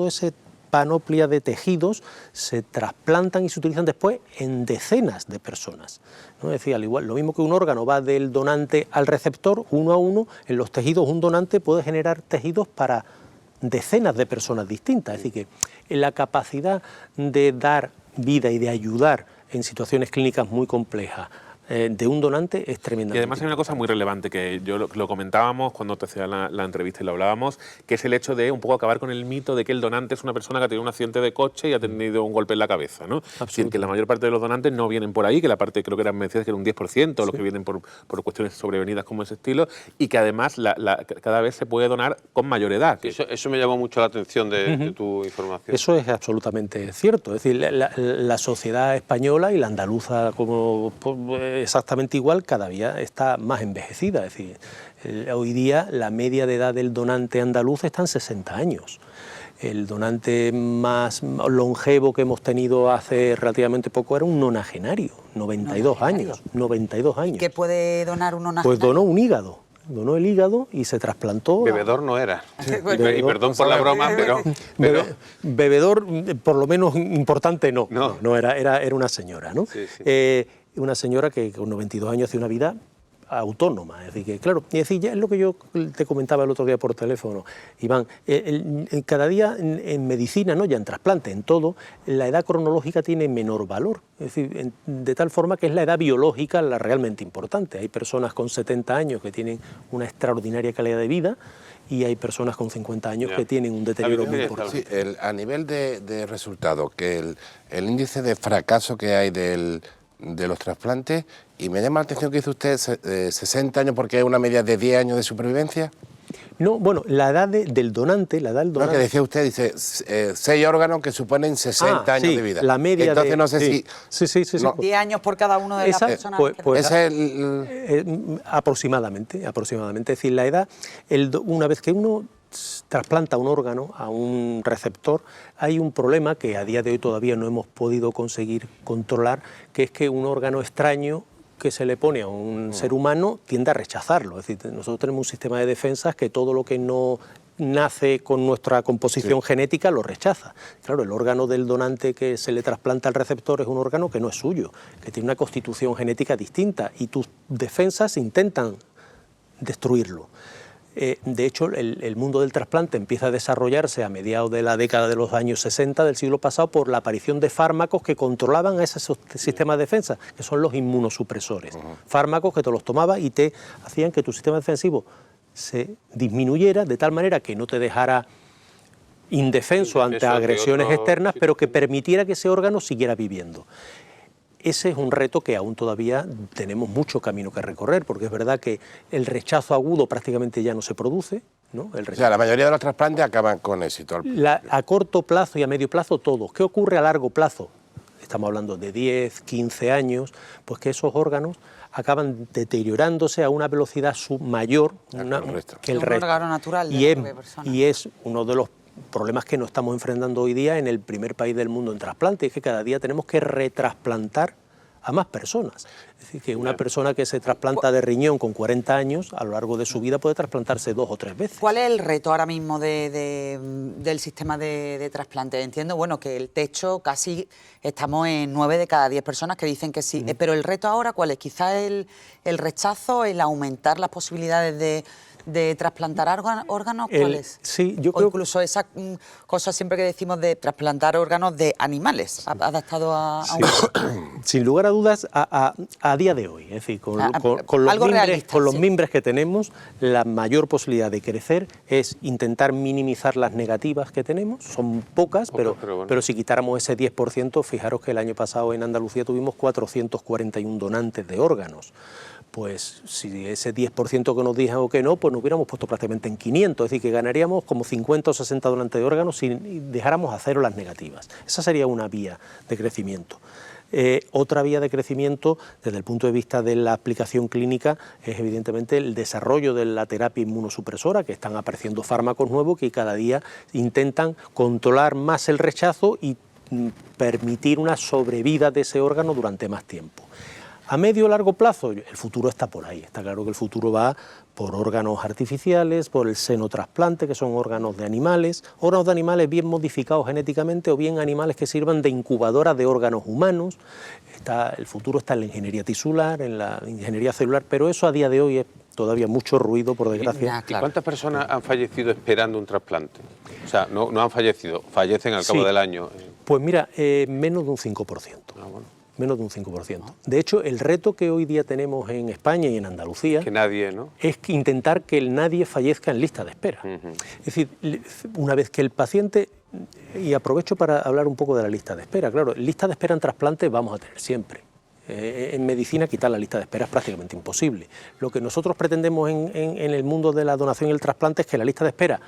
ese panoplia de tejidos se trasplantan y se utilizan después en decenas de personas, ¿no? Es decir, al igual, lo mismo que un órgano va del donante al receptor, uno a uno, en los tejidos un donante puede generar tejidos para decenas de personas distintas. Es decir, que la capacidad de dar vida y de ayudar en situaciones clínicas muy complejas de un donante es tremendamente Y además hay una cosa muy relevante que yo lo comentábamos cuando te hacía la entrevista y lo hablábamos, que es el hecho de un poco acabar con el mito de que el donante es una persona que ha tenido un accidente de coche y ha tenido un golpe en la cabeza, ¿no? Es decir, que la mayor parte de los donantes no vienen por ahí, que la parte, creo que eran, me decías que era un 10%, los que vienen por cuestiones sobrevenidas como ese estilo, y que además cada vez se puede donar con mayor edad. Eso me llamó mucho la atención de tu información. Eso es absolutamente cierto. Es decir, la sociedad española y la andaluza como exactamente igual cada día está más envejecida. Es decir, hoy día la media de edad del donante andaluz está en 60 años. El donante más longevo que hemos tenido hace relativamente poco era un nonagenario, 92 años. 92 años. ¿Qué puede donar un Pues donó un hígado. Donó el hígado y se trasplantó. Bebedor no era. Bueno, Y perdón por la broma, pero Bebedor, por lo menos importante, no. No. No, era una señora, ¿no? Sí, sí. Una señora que con 92 años hacía una vida autónoma. Es decir, que claro, y decir, ya es lo que yo te comentaba el otro día por teléfono, Iván, cada día en medicina, ¿no? Ya en trasplante, en todo, la edad cronológica tiene menor valor. Es decir, de tal forma que es la edad biológica la realmente importante. Hay personas con 70 años que tienen una extraordinaria calidad de vida y hay personas con 50 años Ya. que tienen un deterioro muy Sí, importante. Sí, a nivel de resultados, que el índice de fracaso que hay de los trasplantes, y me llama la atención que dice usted 60 años porque es una media de 10 años de supervivencia. No, bueno, la edad del donante, la edad del Lo donante... que decía usted, dice 6 órganos que suponen 60 años sí, de vida. la media Entonces no sé si... Sí. No. 10 años por cada uno de las Esa, personas. pues, Ese es el... aproximadamente. Es decir, la edad, una vez que uno trasplanta un órgano a un receptor, hay un problema que a día de hoy todavía no hemos podido conseguir controlar, que es que un órgano extraño que se le pone a un ser humano tiende a rechazarlo. Es decir, nosotros tenemos un sistema de defensas que todo lo que no nace con nuestra composición genética lo rechaza. Claro, el órgano del donante que se le trasplanta al receptor es un órgano que no es suyo, que tiene una constitución genética distinta y tus defensas intentan destruirlo. De hecho, el mundo del trasplante empieza a desarrollarse a mediados de la década de los años 60 del siglo pasado por la aparición de fármacos que controlaban a ese sistema de defensa, que son los inmunosupresores. Fármacos que te los tomabas y te hacían que tu sistema defensivo se disminuyera de tal manera que no te dejara indefenso ante agresiones externas, pero que permitiera que ese órgano siguiera viviendo. Ese es un reto que aún todavía tenemos mucho camino que recorrer, porque es verdad que el rechazo agudo prácticamente ya no se produce, ¿no? O sea, la mayoría de los trasplantes acaban con éxito. A corto plazo y a medio plazo todos. ¿Qué ocurre a largo plazo? Estamos hablando de 10, 15 años, pues que esos órganos acaban deteriorándose a una velocidad mayor que el resto. órgano natural de la propia persona. Y es uno de los problemas que nos estamos enfrentando hoy día en el primer país del mundo en trasplante, es que cada día tenemos que retrasplantar a más personas. Es decir, que una persona que se trasplanta de riñón con 40 años, a lo largo de su vida puede trasplantarse 2 o 3 veces. ¿Cuál es el reto ahora mismo del sistema de trasplante? Entiendo, bueno, que el techo casi estamos en 9 de cada 10 personas que dicen que sí, pero el reto ahora, ¿cuál es? Quizás el rechazo, el aumentar las posibilidades de trasplantar órganos, ¿cuál es? Sí, yo o creo incluso esa cosa siempre que decimos de trasplantar órganos de animales, adaptado a un... Sin lugar a dudas, a día de hoy, es decir, con los mimbres que tenemos, la mayor posibilidad de crecer es intentar minimizar las negativas que tenemos, son pocas, pero si quitáramos ese 10%, fijaros que el año pasado en Andalucía tuvimos 441 donantes de órganos. Pues si ese 10% que nos dijo que no, pues nos hubiéramos puesto prácticamente en 500, es decir, que ganaríamos como 50 o 60 donantes de órganos si dejáramos a cero las negativas. Esa sería una vía de crecimiento. Otra vía de crecimiento, desde el punto de vista de la aplicación clínica, es evidentemente el desarrollo de la terapia inmunosupresora, que están apareciendo fármacos nuevos que cada día intentan controlar más el rechazo y permitir una sobrevida de ese órgano durante más tiempo. A medio o largo plazo, el futuro está por ahí. Está claro que el futuro va por órganos artificiales, por el senotrasplante, que son órganos de animales bien modificados genéticamente o bien animales que sirvan de incubadoras de órganos humanos. El futuro está en la ingeniería tisular, en la ingeniería celular, pero eso a día de hoy es todavía mucho ruido, por desgracia. ¿Y cuántas personas han fallecido esperando un trasplante? O sea, no han fallecido, fallecen al cabo del año. Pues mira, menos de un 5%. Menos de un 5%. De hecho, el reto que hoy día tenemos en España y en Andalucía que nadie, ¿no? es intentar que nadie fallezca en lista de espera. Es decir, una vez que el paciente, y aprovecho para hablar un poco de la lista de espera, claro, lista de espera en trasplante vamos a tener siempre. En medicina quitar la lista de espera es prácticamente imposible. Lo que nosotros pretendemos en el mundo de la donación y el trasplante es que la lista de espera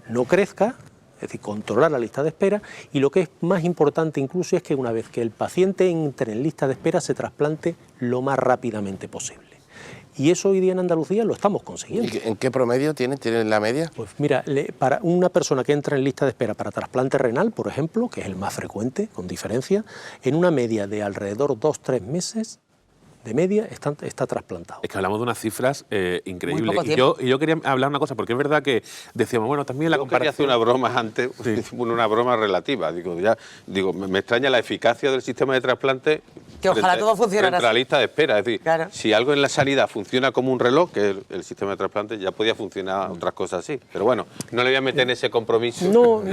no crezca, es decir, controlar la lista de espera, y lo que es más importante incluso es que una vez que el paciente entre en lista de espera se trasplante lo más rápidamente posible. Y eso hoy día en Andalucía lo estamos consiguiendo. ¿En qué promedio tienen la media? Pues mira, para una persona que entra en lista de espera para trasplante renal, por ejemplo, que es el más frecuente, con diferencia, en una media de alrededor 2-3 meses, de media está trasplantado. Es que hablamos de unas cifras increíbles. Y yo quería hablar una cosa, porque es verdad que decíamos, bueno, también la comparación... Yo quería hacer una broma antes, una broma relativa. Digo, me extraña la eficacia del sistema de trasplante. Que ojalá todo funcionara frente a la así. lista de espera. Es decir, claro, si algo en la salida funciona como un reloj, que es el sistema de trasplante, ya podía funcionar otras cosas así. Pero bueno, no le voy a meter en ese compromiso. No,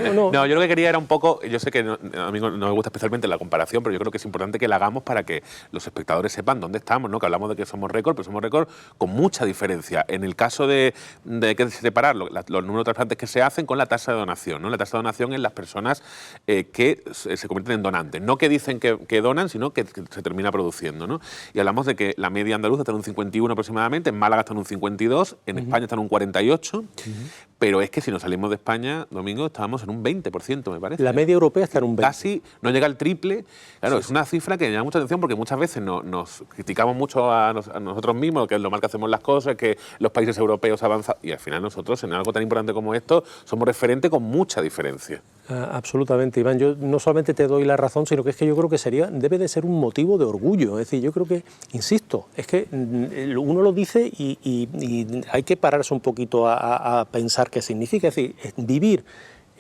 yo lo que quería era un poco... Yo sé que a mí no me gusta especialmente la comparación, pero yo creo que es importante que la hagamos para que los espectadores sepan dónde dónde estamos, ¿no? Que hablamos de que somos récord, pero somos récord con mucha diferencia. En el caso de que separar los números de trasplantes que se hacen con la tasa de donación, ¿no? La tasa de donación en las personas que se convierten en donantes. No que dicen que donan, sino que se termina produciendo, ¿no? Y hablamos de que la media andaluza está en un 51 aproximadamente, en Málaga está en un 52, en España está en un 48, pero es que si nos salimos de España, Domingo, estábamos en un 20%, me parece. La media europea está en un 20%. Casi no llega al triple. Claro, es una cifra que llama mucha atención porque muchas veces nos criticamos mucho a nosotros mismos, que es lo mal que hacemos las cosas, que los países europeos avanzan, y al final nosotros en algo tan importante como esto somos referente con mucha diferencia. Absolutamente, Iván. Yo no solamente te doy la razón, sino que es que yo creo que debe de ser un motivo de orgullo. Es decir, yo creo que, insisto, es que uno lo dice y hay que pararse un poquito a pensar qué significa. Es decir, vivir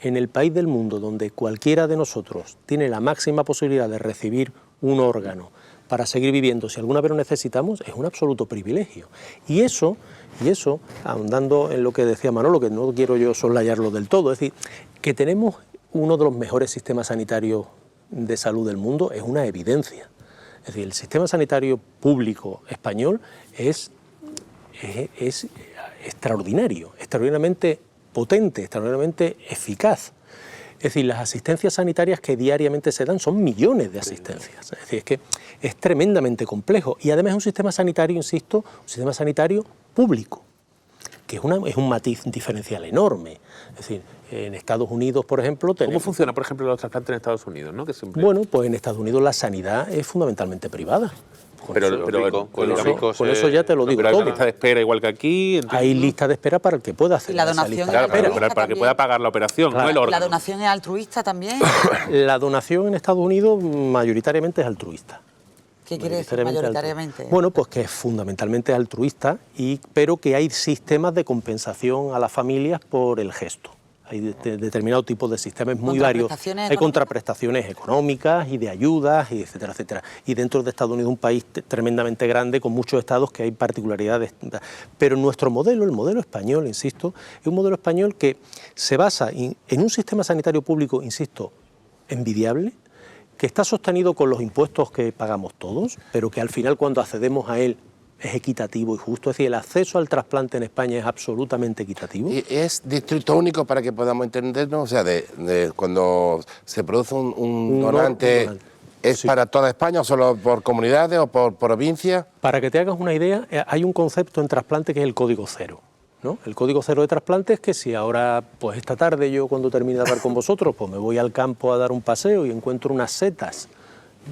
en el país del mundo donde cualquiera de nosotros tiene la máxima posibilidad de recibir un órgano para seguir viviendo si alguna vez lo necesitamos, es un absoluto privilegio. Y eso, ahondando en lo que decía Manolo, que no quiero yo soslayarlo del todo, es decir, que tenemos uno de los mejores sistemas sanitarios de salud del mundo es una evidencia. Es decir, el sistema sanitario público español es extraordinario, extraordinariamente potente, extraordinariamente eficaz. Es decir, las asistencias sanitarias que diariamente se dan son millones de asistencias. Es decir, es que es tremendamente complejo y además es un sistema sanitario, insisto, un sistema sanitario público, que es un matiz diferencial enorme. Es decir, en Estados Unidos, por ejemplo... ¿Cómo funciona, por ejemplo, los trasplantes en Estados Unidos? ¿No? Que siempre... Bueno, pues en Estados Unidos la sanidad es fundamentalmente privada. Con eso ya te lo digo pero todo. Hay lista de espera igual que aquí. Hay lista de espera para el que pueda hacer. Y la donación para que pueda pagar la operación, claro. No el órgano. ¿La donación es altruista también? La donación en Estados Unidos mayoritariamente es altruista. ¿Qué quiere decir mayoritariamente? Bueno, pues que es fundamentalmente altruista, pero que hay sistemas de compensación a las familias por el gesto. Hay determinados tipos de sistemas muy varios. Hay contraprestaciones económicas y de ayudas, y etcétera, etcétera. Y dentro de Estados Unidos, un país tremendamente grande, con muchos estados que hay particularidades. Pero nuestro modelo, el modelo español, insisto, es un modelo español que se basa en un sistema sanitario público, insisto, envidiable, que está sostenido con los impuestos que pagamos todos, pero que al final cuando accedemos a él es equitativo y justo. Es decir, el acceso al trasplante en España es absolutamente equitativo. ¿Y es distrito único para que podamos entendernos? O sea, cuando se produce un donante, ¿es para toda España o solo por comunidades o por provincias? Para que te hagas una idea, hay un concepto en trasplante que es el código cero, ¿no? El código cero de trasplante es que si ahora, pues esta tarde yo cuando termine de hablar con vosotros, pues me voy al campo a dar un paseo y encuentro unas setas,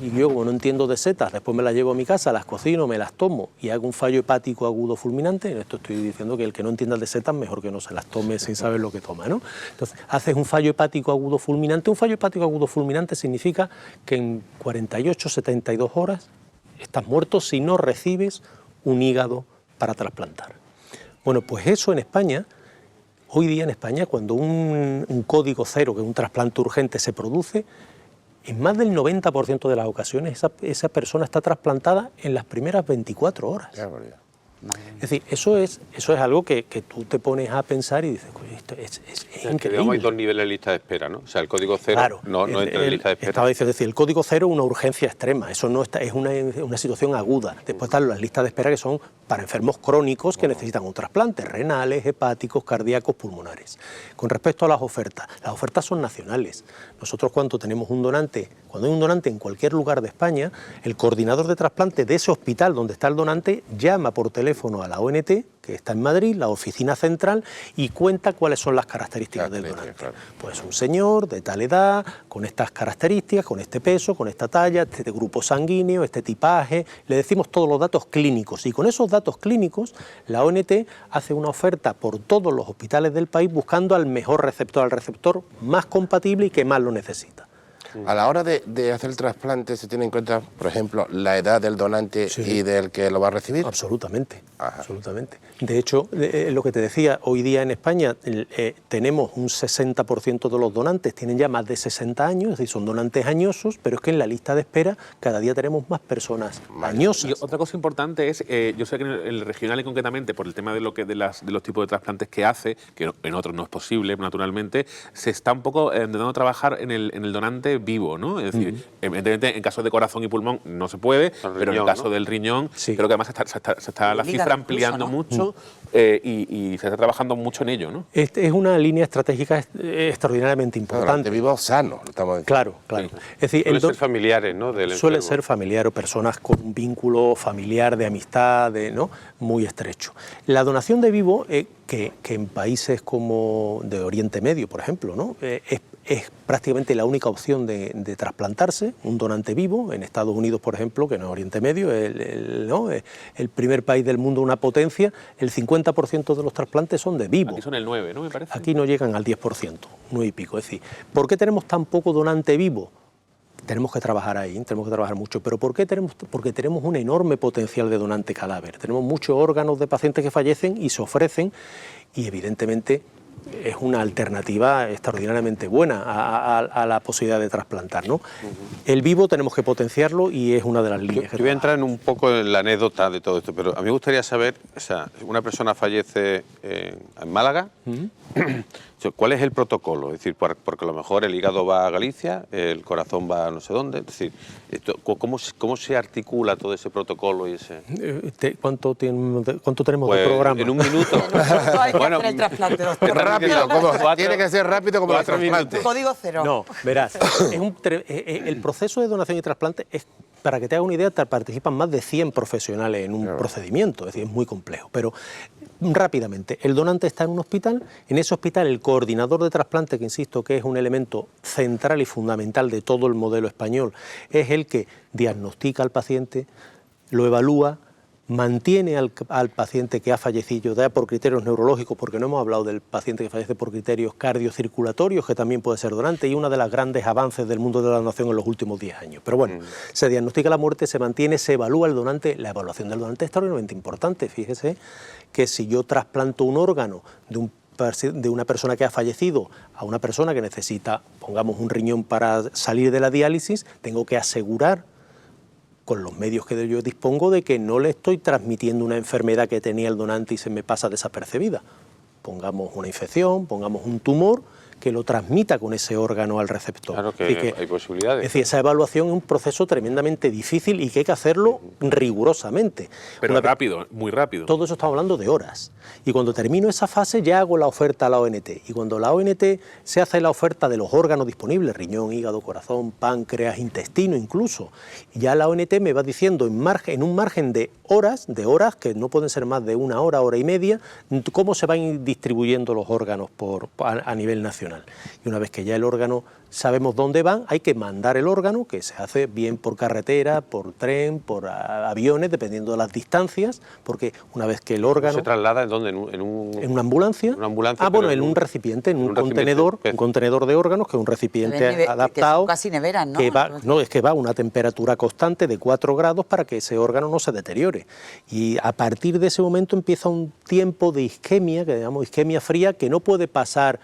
y yo como no entiendo de setas, después me las llevo a mi casa, las cocino, me las tomo y hago un fallo hepático agudo fulminante. En esto estoy diciendo que el que no entienda de setas mejor que no se las tome sin saber lo que toma, ¿no? Entonces, haces un fallo hepático agudo fulminante. Un fallo hepático agudo fulminante significa que en 48, 72 horas estás muerto si no recibes un hígado para trasplantar. Bueno, pues eso en España, hoy día en España, cuando un código cero, que es un trasplante urgente, se produce, en más del 90% de las ocasiones esa persona está trasplantada en las primeras 24 horas. Es decir, eso es algo que tú te pones a pensar y dices, esto es increíble. Digamos, hay dos niveles de lista de espera, ¿no? O sea, el código cero claro, no entra en la lista de espera. Estaba diciendo, es decir, el código cero es una urgencia extrema, eso no está, es una situación aguda. Después están las listas de espera que son para enfermos crónicos que necesitan un trasplante, renales, hepáticos, cardíacos, pulmonares. Con respecto a las ofertas son nacionales. Nosotros cuando hay un donante en cualquier lugar de España, el coordinador de trasplante de ese hospital donde está el donante llama por teléfono a la ONT, que está en Madrid, la oficina central, y cuenta cuáles son las características del donante. Claro. Pues un señor de tal edad, con estas características, con este peso, con esta talla, este grupo sanguíneo, este tipaje, le decimos todos los datos clínicos, y con esos datos clínicos la ONT hace una oferta por todos los hospitales del país buscando al mejor receptor, al receptor más compatible y que más lo necesita. A la hora de hacer el trasplante, ¿se tiene en cuenta, por ejemplo, la edad del donante y del que lo va a recibir? Absolutamente, absolutamente. De hecho, lo que te decía, hoy día en España tenemos un 60% de los donantes, tienen ya más de 60 años, es decir, son donantes añosos, pero es que en la lista de espera cada día tenemos más personas añosas. Y otra cosa importante es, yo sé que en el regional y concretamente, por el tema de los tipos de trasplantes que hace, que en otros no es posible, naturalmente, se está un poco intentando trabajar en el donante vivo, ¿no? Es decir, evidentemente en casos de corazón y pulmón no se puede, pero en el riñón, caso ¿no? del riñón, Sí. creo que además se está la El hígado cifra ampliando incluso, mucho y se está trabajando mucho en ello, ¿no? Es una línea estratégica extraordinariamente Durante importante. vivo sano, lo estamos diciendo. Claro, claro. Es decir, Suelen ser familiares, ¿no? Del suele enfermo. ser familiar o personas con un vínculo familiar de amistad, ¿no? Muy estrecho. La donación de vivo, que en países como de Oriente Medio, por ejemplo, ¿no? Es prácticamente la única opción de trasplantarse, un donante vivo. En Estados Unidos, por ejemplo, que no es Oriente Medio, ¿no? El primer país del mundo, una potencia, el 50% de los trasplantes son de vivo. Aquí son el 9, ¿no? Me parece. Aquí no llegan al 10%, 9 y pico. Es decir, ¿por qué tenemos tan poco donante vivo? Tenemos que trabajar ahí, tenemos que trabajar mucho. ¿Pero por qué tenemos? Porque tenemos un enorme potencial de donante cadáver. Tenemos muchos órganos de pacientes que fallecen y se ofrecen, y evidentemente es una alternativa extraordinariamente buena a la posibilidad de trasplantar, ¿no? El vivo tenemos que potenciarlo y es una de las líneas que Yo voy a entrar un poco en la anécdota de todo esto, pero a mí me gustaría saber, o sea, una persona fallece en Málaga, ¿cuál es el protocolo? Es decir, porque a lo mejor el hígado va a Galicia, el corazón va a no sé dónde, es decir, ¿cómo se articula todo ese protocolo y ese...? ¿Cuánto tenemos Pues, de programa? en un minuto. Hay que Bueno, hacer el trasplante, doctor. Rápido, tiene que ser rápido como los 4 trasplantes. Código cero. No, verás, el proceso de donación y trasplante es, para que te hagas una idea, participan más de 100 profesionales en un procedimiento, es decir, es muy complejo. Pero rápidamente, el donante está en un hospital, en ese hospital el coordinador de trasplante, que insisto que es un elemento central y fundamental de todo el modelo español, es el que diagnostica al paciente, lo evalúa, mantiene al paciente que ha fallecido ya por criterios neurológicos, porque no hemos hablado del paciente que fallece por criterios cardiocirculatorios, que también puede ser donante, y uno de los grandes avances del mundo de la donación en los últimos 10 años. Pero bueno, se diagnostica la muerte, se mantiene, se evalúa el donante. La evaluación del donante es extraordinariamente importante. Fíjese que si yo trasplanto un órgano de una persona que ha fallecido a una persona que necesita, pongamos, un riñón para salir de la diálisis, tengo que asegurar con los medios que yo dispongo de que no le estoy transmitiendo una enfermedad que tenía el donante y se me pasa desapercibida. Pongamos una infección, pongamos un tumor, que lo transmita con ese órgano al receptor. Claro que hay posibilidades. Es decir, esa evaluación es un proceso tremendamente difícil y que hay que hacerlo rigurosamente. Pero rápido, muy rápido. Todo eso estamos hablando de horas. Y cuando termino esa fase ya hago la oferta a la ONT. Y cuando la ONT se hace la oferta de los órganos disponibles, riñón, hígado, corazón, páncreas, intestino incluso, y ya la ONT me va diciendo en un margen de horas, que no pueden ser más de una hora, hora y media, cómo se van distribuyendo los órganos a nivel nacional. Y una vez que ya el órgano sabemos dónde van, hay que mandar el órgano, que se hace bien por carretera, por tren, por aviones, dependiendo de las distancias, porque una vez que el órgano... ¿Se traslada en dónde? ¿En una ambulancia? ¿En una ambulancia? Bueno, en un recipiente, en un contenedor de órganos, que es un recipiente adaptado. Que son casi neveras, ¿no? Es que va a una temperatura constante de 4 grados para que ese órgano no se deteriore. Y a partir de ese momento empieza un tiempo de isquemia, que llamamos isquemia fría, que no puede pasar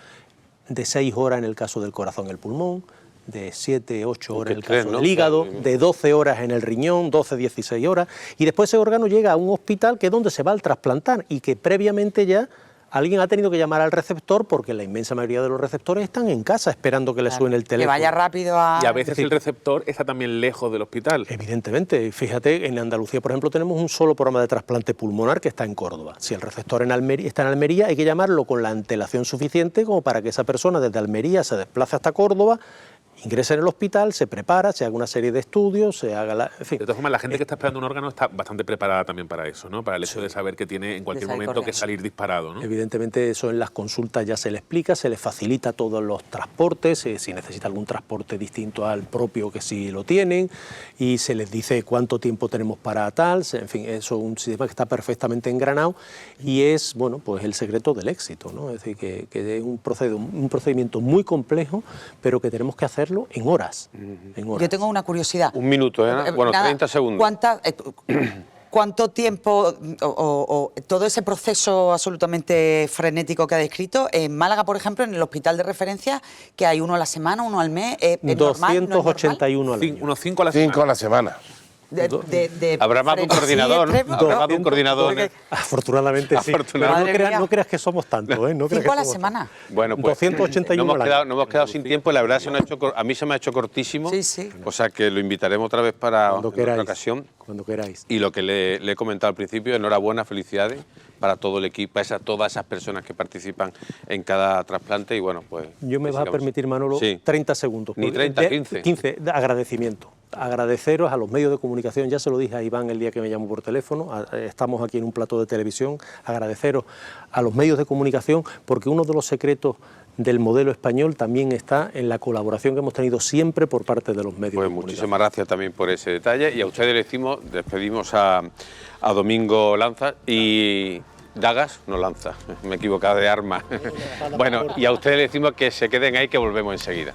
de 6 horas en el caso del corazón y el pulmón, de 7, 8 horas en el caso del hígado, de 12 horas en el riñón, 12, 16 horas, y después ese órgano llega a un hospital que es donde se va al trasplantar y que previamente ya alguien ha tenido que llamar al receptor, porque la inmensa mayoría de los receptores están en casa esperando que le suene el teléfono. Que vaya rápido a... Y a veces el receptor está también lejos del hospital. Evidentemente. Fíjate, en Andalucía, por ejemplo, tenemos un solo programa de trasplante pulmonar que está en Córdoba. Si el receptor está en Almería, hay que llamarlo con la antelación suficiente como para que esa persona desde Almería se desplace hasta Córdoba, ingresa en el hospital, se prepara, se haga una serie de estudios, se haga en fin. De todas formas, la gente que está esperando un órgano está bastante preparada también para eso, ¿no? Para el hecho de saber que tiene en cualquier momento que salir disparado, ¿no? Evidentemente eso en las consultas ya se le explica, se le facilita todos los transportes, si necesita algún transporte distinto al propio que sí lo tienen, y se les dice cuánto tiempo tenemos para tal, en fin, eso es un sistema que está perfectamente engranado y es, bueno, pues el secreto del éxito, ¿no? Es decir, que es un procedimiento muy complejo, pero que tenemos que hacer en horas. Yo tengo una curiosidad. Un minuto, ¿eh? Bueno, 30 segundos. ¿Cuánto tiempo o todo ese proceso absolutamente frenético que ha descrito? En Málaga, por ejemplo, en el hospital de referencia, que hay uno a la semana, uno al mes, ¿es normal? 281 al año. Unos 5 a la semana. 5 a la semana. Habrá más de un coordinador, ¿no? Habrá más de un coordinador. Afortunadamente sí. Afortunadamente. Pero no creas que somos tantos, ¿eh? No creas 5 que a la somos semana. Bueno, pues 281 al año. no hemos quedado sin tiempo y la verdad a mí se me ha hecho cortísimo. Sí, sí. O sea que lo invitaremos otra vez para Cuando otra queráis. ocasión. Cuando queráis. Y lo que le he comentado al principio, enhorabuena, felicidades para todo el equipo, todas esas personas que participan en cada trasplante y bueno, pues... Yo me vas a permitir, Manolo, Sí. 30 segundos. Ni 30, 15. 15, de agradecimiento. Agradeceros a los medios de comunicación, ya se lo dije a Iván el día que me llamó por teléfono, estamos aquí en un plató de televisión, agradeceros a los medios de comunicación porque uno de los secretos del modelo español también está en la colaboración que hemos tenido siempre por parte de los medios Pues de comunicación. muchísimas gracias también por ese detalle y a ustedes despedimos a Domingo Lanza y... Dagas no lanza, me he equivocado de arma. Bueno, y a ustedes les decimos que se queden ahí que volvemos enseguida.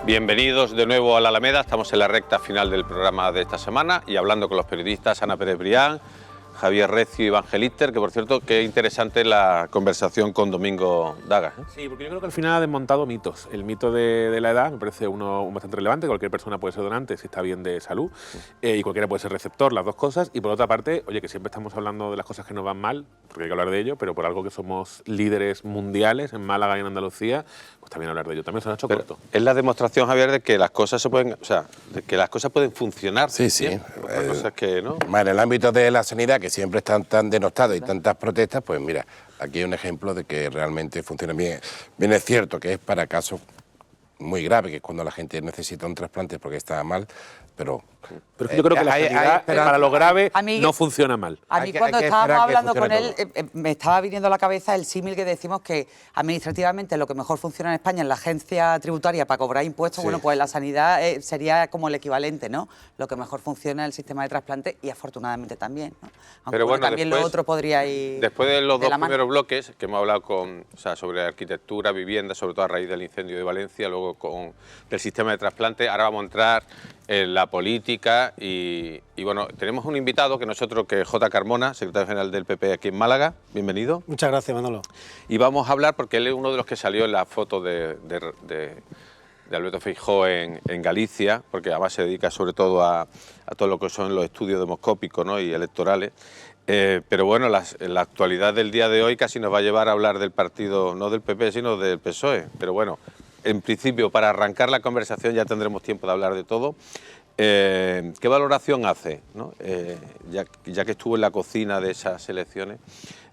Bienvenidos de nuevo a la Alameda, estamos en la recta final del programa de esta semana y hablando con los periodistas Ana Pérez Brián, Javier Recio y Iván Gelister, que por cierto, qué interesante la conversación con Domingo Dagas. Sí, porque yo creo que al final ha desmontado mitos. El mito de la edad me parece uno bastante relevante. Cualquier persona puede ser donante si está bien de salud y cualquiera puede ser receptor, las dos cosas. Y por otra parte, oye, que siempre estamos hablando de las cosas que nos van mal, porque hay que hablar de ello, pero por algo que somos líderes mundiales en Málaga y en Andalucía, pues también hablar de ello. También se nos ha hecho corto. Es la demostración, Javier, de que las cosas se pueden, o sea, de que las cosas pueden funcionar. Sí, sí. Otra cosa es que, ¿no? En el ámbito de la sanidad, que siempre están tan denostados y tantas protestas, pues mira, aquí hay un ejemplo de que realmente funciona bien. Bien es cierto que es para casos muy graves, que es cuando la gente necesita un trasplante porque está mal, pero yo creo que la sanidad, para lo grave, A mí- no funciona mal. A mí Hay que cuando esperar estábamos que hablando con funcione él, me estaba viniendo a la cabeza el símil que decimos que administrativamente lo que mejor funciona en España es la agencia tributaria para cobrar impuestos, Sí. bueno, pues la sanidad sería como el equivalente, ¿no? Lo que mejor funciona es el sistema de trasplante y afortunadamente también, ¿no? Aunque Pero bueno, también después- lo otro podría ir Después de los dos la mano. primeros bloques que hemos hablado sobre arquitectura, vivienda, sobre todo a raíz del incendio de Valencia, luego del sistema de trasplante, ahora vamos a entrar en la política y bueno, tenemos un invitado que es J. Carmona, secretario general del PP aquí en Málaga. Bienvenido. Muchas gracias, Manolo. Y vamos a hablar porque él es uno de los que salió en la foto de Alberto Feijóo en Galicia, porque además se dedica sobre todo a todo lo que son los estudios demoscópicos, ¿no? Y electorales. Pero bueno, la actualidad del día de hoy casi nos va a llevar a hablar del partido, no del PP, sino del PSOE. Pero bueno, en principio, para arrancar la conversación ya tendremos tiempo de hablar de todo. ¿Qué valoración hace, ¿no? Ya que estuvo en la cocina de esas elecciones,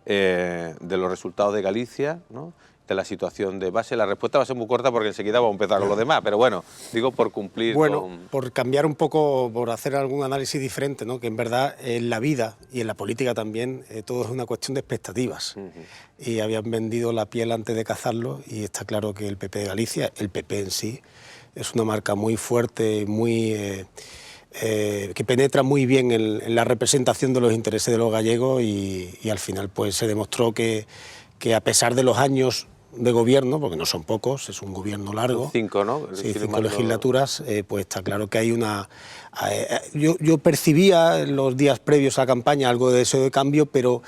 de los resultados de Galicia, ¿no? De la situación de base? La respuesta va a ser muy corta porque enseguida vamos a empezar con lo demás, pero bueno, digo por cumplir con... Por cambiar un poco, por hacer algún análisis diferente, ¿no? Que en verdad en la vida y en la política también todo es una cuestión de expectativas. Y habían vendido la piel antes de cazarlo y está claro que el PP de Galicia, el PP en sí, es una marca muy fuerte, que penetra muy bien en la representación de los intereses de los gallegos y al final pues se demostró que a pesar de los años de gobierno, porque no son pocos, es un gobierno largo. 5, ¿no? Sí, 5 legislaturas, pues está claro que hay una... Yo percibía en los días previos a la campaña algo de deseo de cambio, pero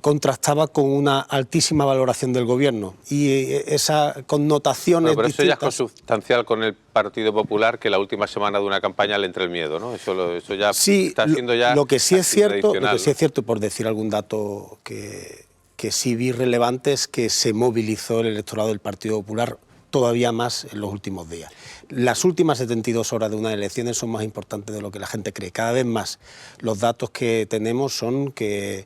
contrastaba con una altísima valoración del gobierno y esa connotación Bueno, pero eso ya es distintas. consustancial con el Partido Popular, que la última semana de una campaña le entre el miedo, ¿no? Eso ya Sí, está siendo ya lo que sí es casi cierto, tradicional, por decir algún dato que sí vi relevante, es que se movilizó el electorado del Partido Popular todavía más en los últimos días. Las últimas 72 horas de unas elecciones son más importantes de lo que la gente cree. Cada vez más los datos que tenemos son que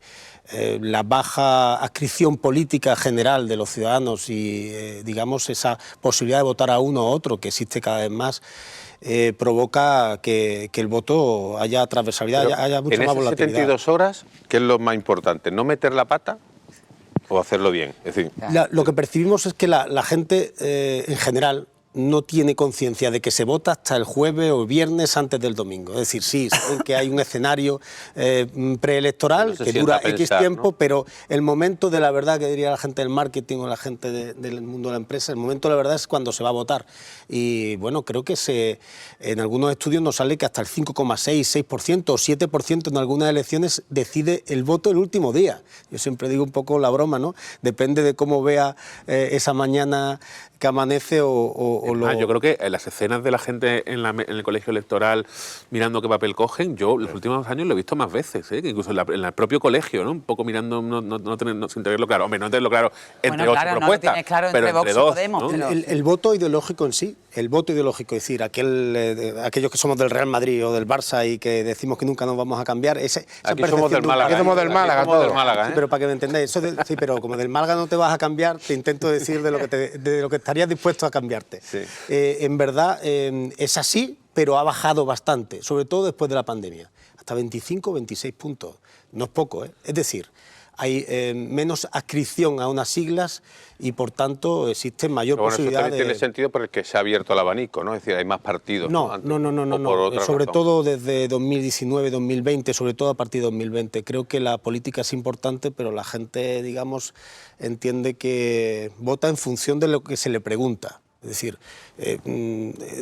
la baja adscripción política general de los ciudadanos y, digamos, esa posibilidad de votar a uno u otro, que existe cada vez más, provoca que el voto haya transversalidad, Pero haya mucha en más esas volatilidad. 72 horas, ¿qué es lo más importante? ¿No meter la pata o hacerlo bien? Es decir, Lo que percibimos es que la gente, en general, no tiene conciencia de que se vota hasta el jueves o el viernes antes del domingo. Es decir, sí, saben que hay un escenario preelectoral que dura X tiempo, ¿no? Pero el momento de la verdad, que diría la gente del marketing o la gente del mundo de la empresa, el momento de la verdad es cuando se va a votar. Y bueno, creo que en algunos estudios nos sale que hasta el 5,6, 6% o 7% en algunas elecciones decide el voto el último día. Yo siempre digo un poco la broma, ¿no? Depende de cómo vea esa mañana que amanece Yo creo que las escenas de la gente en el colegio electoral mirando qué papel cogen, yo los últimos años lo he visto más veces, que incluso en el propio colegio, ¿no? Un poco mirando, sin tenerlo claro. Hombre, no tenerlo claro entre bueno, claro, ocho propuestas, no lo claro pero entre Vox entre dos, y Podemos, ¿no? pero... El voto ideológico en sí, el voto ideológico, es decir, aquellos que somos del Real Madrid o del Barça y que decimos que nunca nos vamos a cambiar, Aquí somos del Málaga. Aquí somos del Málaga, somos del Málaga, Sí, pero para que me entendáis, sí, pero como del Málaga no te vas a cambiar, te intento decir de lo que estarías dispuesto a cambiarte. Sí. En verdad es así, pero ha bajado bastante, sobre todo después de la pandemia, hasta 25, 26 puntos. No es poco, ¿eh? Es decir, hay menos adscripción a unas siglas y por tanto existe mayor posibilidad eso también tiene sentido porque se ha abierto el abanico, ¿no? Es decir, hay más partidos. No. Sobre todo desde 2019, 2020, sobre todo a partir de 2020. Creo que la política es importante, pero la gente, digamos, entiende que vota en función de lo que se le pregunta. Es decir,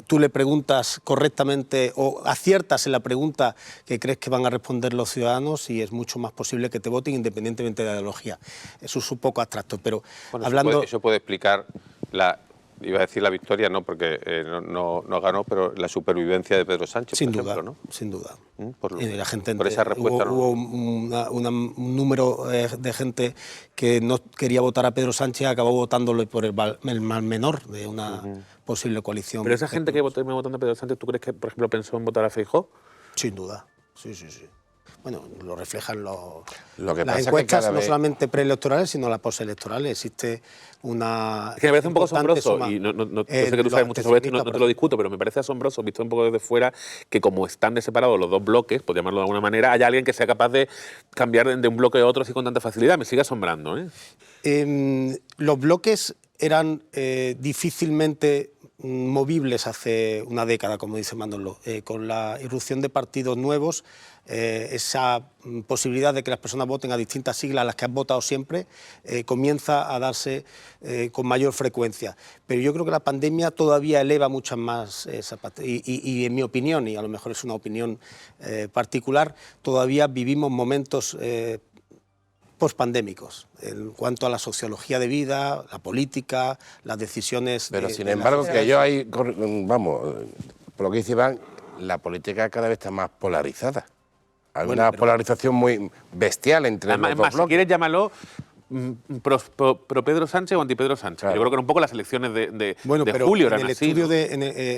tú le preguntas correctamente o aciertas en la pregunta que crees que van a responder los ciudadanos y es mucho más posible que te voten independientemente de la ideología. Eso es un poco abstracto, pero bueno, hablando... Eso puede explicar iba a decir la victoria, no, porque no ganó, pero la supervivencia de Pedro Sánchez, sin por duda, ejemplo, ¿no? Sin duda. La gente por esa respuesta, hubo un número de gente que no quería votar a Pedro Sánchez, acabó votándolo por el mal menor de una posible coalición. Pero esa gente que votó a Pedro Sánchez, ¿tú crees que, por ejemplo, pensó en votar a Feijóo? Sin duda, sí. Bueno, lo reflejan Lo que las pasa encuestas, es que no solamente preelectorales, sino las postelectorales. Existe una... Es que me parece un poco asombroso, y yo sé que tú sabes mucho sobre esto y no te lo discuto, pero me parece asombroso, visto un poco desde fuera, que como están separados los dos bloques, por llamarlo de alguna manera, haya alguien que sea capaz de cambiar de un bloque a otro así con tanta facilidad. Me sigue asombrando, ¿eh? Los bloques eran difícilmente movibles hace una década, como dice Manolo. Con la irrupción de partidos nuevos, esa posibilidad de que las personas voten a distintas siglas a las que han votado siempre comienza a darse con mayor frecuencia. Pero yo creo que la pandemia todavía eleva muchas más esa parte. Y en mi opinión, y a lo mejor es una opinión particular, todavía vivimos momentos pospandémicos en cuanto a la sociología de vida, la política, las decisiones... Pero sin embargo, que yo ahí, vamos, por lo que dice Iván, la política cada vez está más polarizada. Hay una polarización muy bestial entre los dos bloques. Si quieres llamarlo pro Pedro Sánchez o anti Pedro Sánchez. Claro. Yo creo que era un poco las elecciones de julio eran así.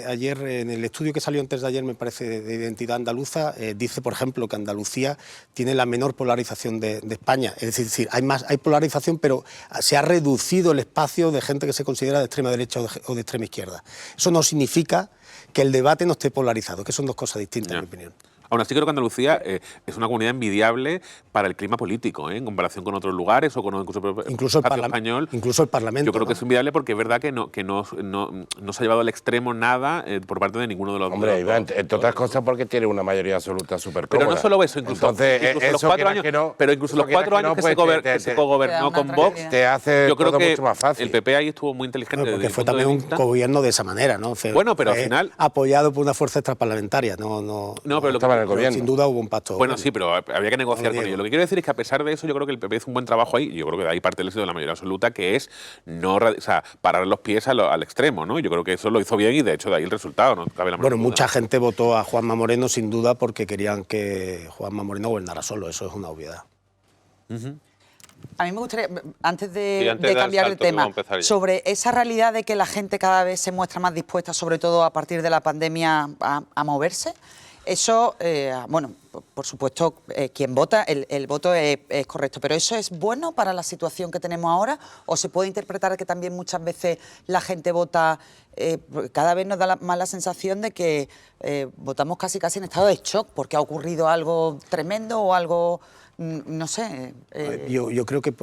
Ayer, en el estudio que salió antes de ayer, me parece, de Identidad Andaluza, dice, por ejemplo, que Andalucía tiene la menor polarización de España. Es decir, hay polarización, pero se ha reducido el espacio de gente que se considera de extrema derecha o de extrema izquierda. Eso no significa que el debate no esté polarizado, que son dos cosas distintas, en mi opinión. Aún así creo que Andalucía es una comunidad envidiable para el clima político, en comparación con otros lugares o con incluso el español. Incluso el Parlamento. Yo creo que es envidiable porque es verdad que no se ha llevado al extremo nada por parte de ninguno de los... Hombre, Iván, entre otras cosas porque tiene una mayoría absoluta súper cómoda. Pero no solo eso, incluso los 4 años, pero incluso los 4 años que se cogobernó con Vox, te hace yo creo todo que mucho más fácil. El PP ahí estuvo muy inteligente. Porque fue también un gobierno de esa manera, ¿no? Bueno, pero al final... apoyado por una fuerza extraparlamentaria, no pero estaba en el gobierno. Sin duda hubo un pacto. Bueno, sí, pero había que negociar con ellos. Lo que quiero decir es que a pesar de eso, yo creo que el PP hizo un buen trabajo ahí, y yo creo que de ahí parte del éxito de la mayoría absoluta, que es parar los pies al extremo, ¿no? Yo creo que eso lo hizo bien y de hecho de ahí el resultado, no cabe la menor duda. Mucha gente votó a Juanma Moreno sin duda porque querían que Juanma Moreno gobernara solo, eso es una obviedad. A mí me gustaría, antes de cambiar el tema, sobre esa realidad de que la gente cada vez se muestra más dispuesta, sobre todo a partir de la pandemia, a moverse. Eso, bueno, por supuesto, quien vota, el voto es correcto, pero ¿eso es bueno para la situación que tenemos ahora? ¿O se puede interpretar que también muchas veces la gente vota, cada vez nos da más la sensación de que votamos casi en estado de shock porque ha ocurrido algo tremendo o algo, no sé? Yo creo que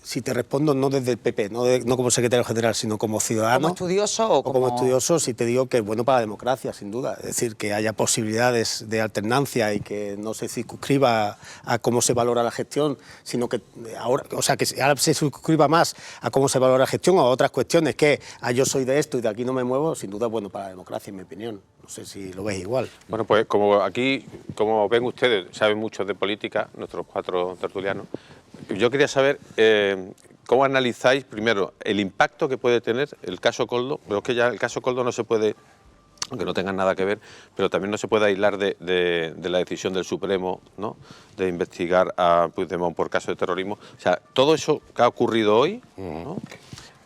si te respondo no desde el PP, no como secretario general, sino como ciudadano. ¿Como estudioso o como estudioso, si te digo que es bueno para la democracia, sin duda. Es decir, que haya posibilidades de alternancia y que no se circunscriba a cómo se valora la gestión, sino que ahora, o sea, que ahora se circunscriba más a cómo se valora la gestión o a otras cuestiones, que yo soy de esto y de aquí no me muevo, sin duda es bueno para la democracia, en mi opinión. No sé si lo veis igual. Bueno, pues como aquí, como ven ustedes, saben mucho de política, nuestros 4 tertulianos, yo quería saber cómo analizáis primero el impacto que puede tener el caso Koldo, pero es que ya el caso Koldo no se puede, aunque no tengan nada que ver, pero también no se puede aislar de la decisión del Supremo, ¿no?, de investigar a Puigdemont por caso de terrorismo. O sea, todo eso que ha ocurrido hoy, ¿no?,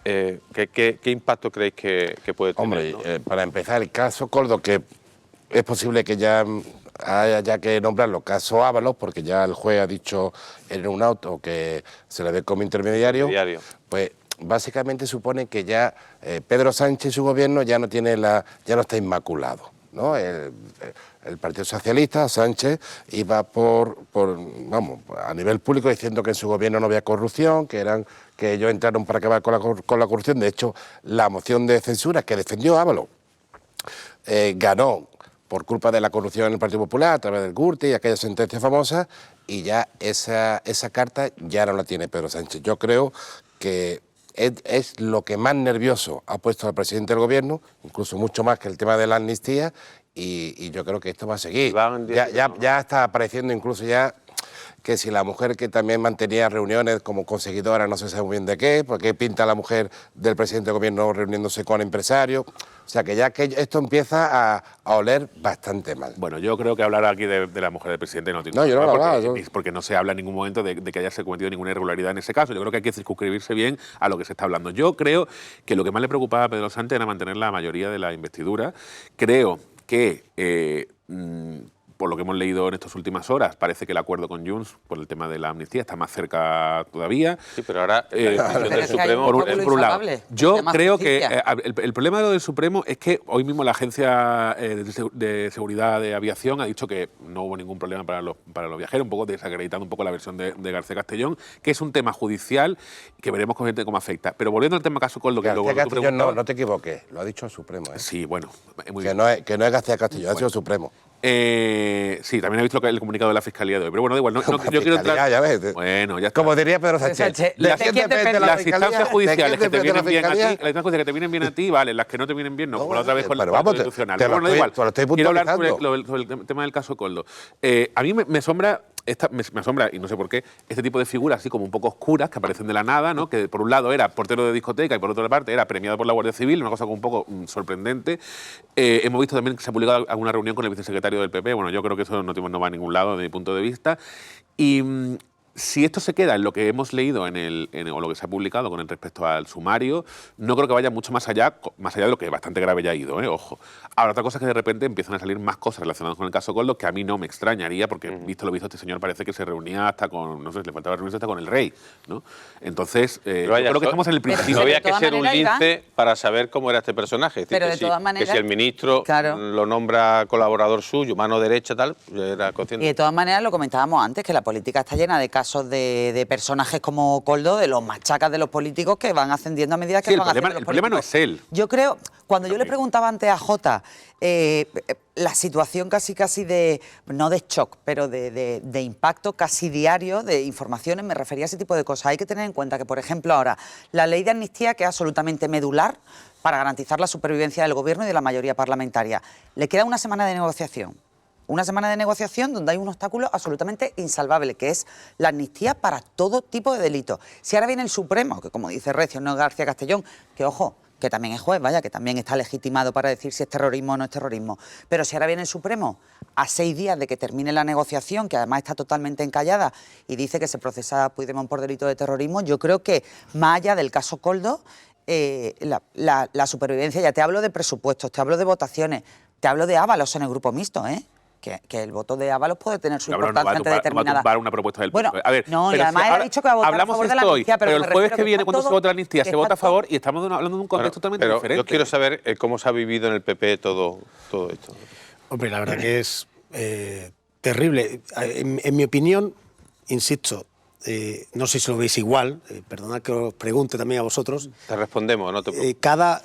¿qué impacto creéis que puede tener? Hombre, ¿no? para empezar, el caso Koldo, que es posible que ya haya que nombrarlo caso Ábalos, porque ya el juez ha dicho en un auto que se le ve como intermediario. Pues básicamente supone que ya Pedro Sánchez y su gobierno ya no está inmaculado, ¿no? El Partido Socialista, Sánchez, iba vamos, a nivel público diciendo que en su gobierno no había corrupción, que ellos entraron para acabar con la corrupción. De hecho, la moción de censura que defendió Ábalos ganó por culpa de la corrupción en el Partido Popular, a través del Gürtel y aquella sentencia famosa, y ya esa carta ya no la tiene Pedro Sánchez. Yo creo que es lo que más nervioso ha puesto al presidente del gobierno, incluso mucho más que el tema de la amnistía, y yo creo que esto va a seguir. Ya está apareciendo incluso ya que si la mujer que también mantenía reuniones como conseguidora, no se sabe muy bien de qué, porque pinta la mujer del presidente del gobierno reuniéndose con empresarios. O sea, que ya que esto empieza a oler bastante mal. Bueno, yo creo que hablar aquí de la mujer del presidente no tiene yo no lo hablaba, porque no se habla en ningún momento de que haya cometido ninguna irregularidad en ese caso. Yo creo que hay que circunscribirse bien a lo que se está hablando. Yo creo que lo que más le preocupaba a Pedro Sánchez era mantener la mayoría de la investidura. Creo que por lo que hemos leído en estas últimas horas, parece que el acuerdo con Junts por el tema de la amnistía está más cerca todavía. Sí, pero ahora el Supremo, por un lado. Yo creo que el problema de lo del Supremo es que hoy mismo la Agencia de Seguridad de Aviación ha dicho que no hubo ningún problema para los viajeros, un poco desacreditando un poco la versión de García Castellón, que es un tema judicial que veremos cómo afecta. Pero volviendo al tema caso Koldo, que luego Castellón no te equivoques, lo ha dicho el Supremo. Sí, bueno. Muy que, bien. No es García Castellón, ha sido el Supremo. Sí, también he visto el comunicado de la Fiscalía de hoy, pero bueno, da igual. Yo quiero entrar. Ya ves. Bueno, ya está. Como diría Pedro Sánchez. Las instancias judiciales que te vienen bien a ti, las instancias que te vienen bien a ti, vale, las que no te vienen bien, no. Como la otra vez con el Pacto Constitucional. Pero bueno, da igual. Quiero hablar sobre el tema del caso Koldo. A mí me asombra. Me asombra, y no sé por qué, este tipo de figuras así como un poco oscuras que aparecen de la nada, ¿no? Que por un lado era portero de discoteca y por otra parte era premiado por la Guardia Civil, una cosa como un poco sorprendente. Hemos visto también que se ha publicado alguna reunión con el vicesecretario del PP. Bueno, yo creo que eso no va a ningún lado desde mi punto de vista. Y si esto se queda en lo que hemos leído o lo que se ha publicado con respecto al sumario, no creo que vaya mucho más allá de lo que bastante grave ya ha ido, ojo. Ahora, otra cosa es que de repente empiezan a salir más cosas relacionadas con el caso Koldo, que a mí no me extrañaría, porque visto lo visto, este señor parece que se reunía hasta con, no sé, le faltaba reunirse hasta con el rey, ¿no? Entonces, yo creo que estamos en el principio. No había que ser un lince para saber cómo era este personaje. Es decir, pero de todas maneras, que si el ministro lo nombra colaborador suyo, mano derecha, tal, era consciente. Y de todas maneras, lo comentábamos antes, que la política está llena de casos de personajes como Koldo, de los machacas de los políticos que van ascendiendo a medida que van haciendo los políticos. El problema no es él. Yo creo, cuando yo le preguntaba antes a Jota, la situación casi de, no de shock, pero de impacto casi diario de informaciones, me refería a ese tipo de cosas. Hay que tener en cuenta que, por ejemplo, ahora, la ley de amnistía, que es absolutamente medular para garantizar la supervivencia del gobierno y de la mayoría parlamentaria, le queda una semana de negociación. Una semana de negociación donde hay un obstáculo absolutamente insalvable, que es la amnistía para todo tipo de delitos. Si ahora viene el Supremo, que como dice Recio, no es García Castellón, que ojo, que también es juez, vaya, que también está legitimado para decir si es terrorismo o no es terrorismo. Pero si ahora viene el Supremo a 6 días de que termine la negociación, que además está totalmente encallada, y dice que se procesa a Puigdemont por delito de terrorismo, yo creo que más allá del caso Koldo, la supervivencia, ya te hablo de presupuestos, te hablo de votaciones, te hablo de Ábalos en el grupo mixto, que el voto de Ábalos puede tener su importancia ante determinada. Va a tumbar una propuesta del PP. Bueno, a ver, no, y además él ha dicho que va a votar a favor de la amnistía, pero el jueves que viene, cuando se vota la amnistía, se vota a favor y estamos hablando de un contexto totalmente diferente. Yo quiero saber cómo se ha vivido en el PP todo esto. Hombre, la verdad que es terrible. En mi opinión, insisto, no sé si lo veis igual, perdonad que os pregunte también a vosotros. Te respondemos, no te preocupes. Cada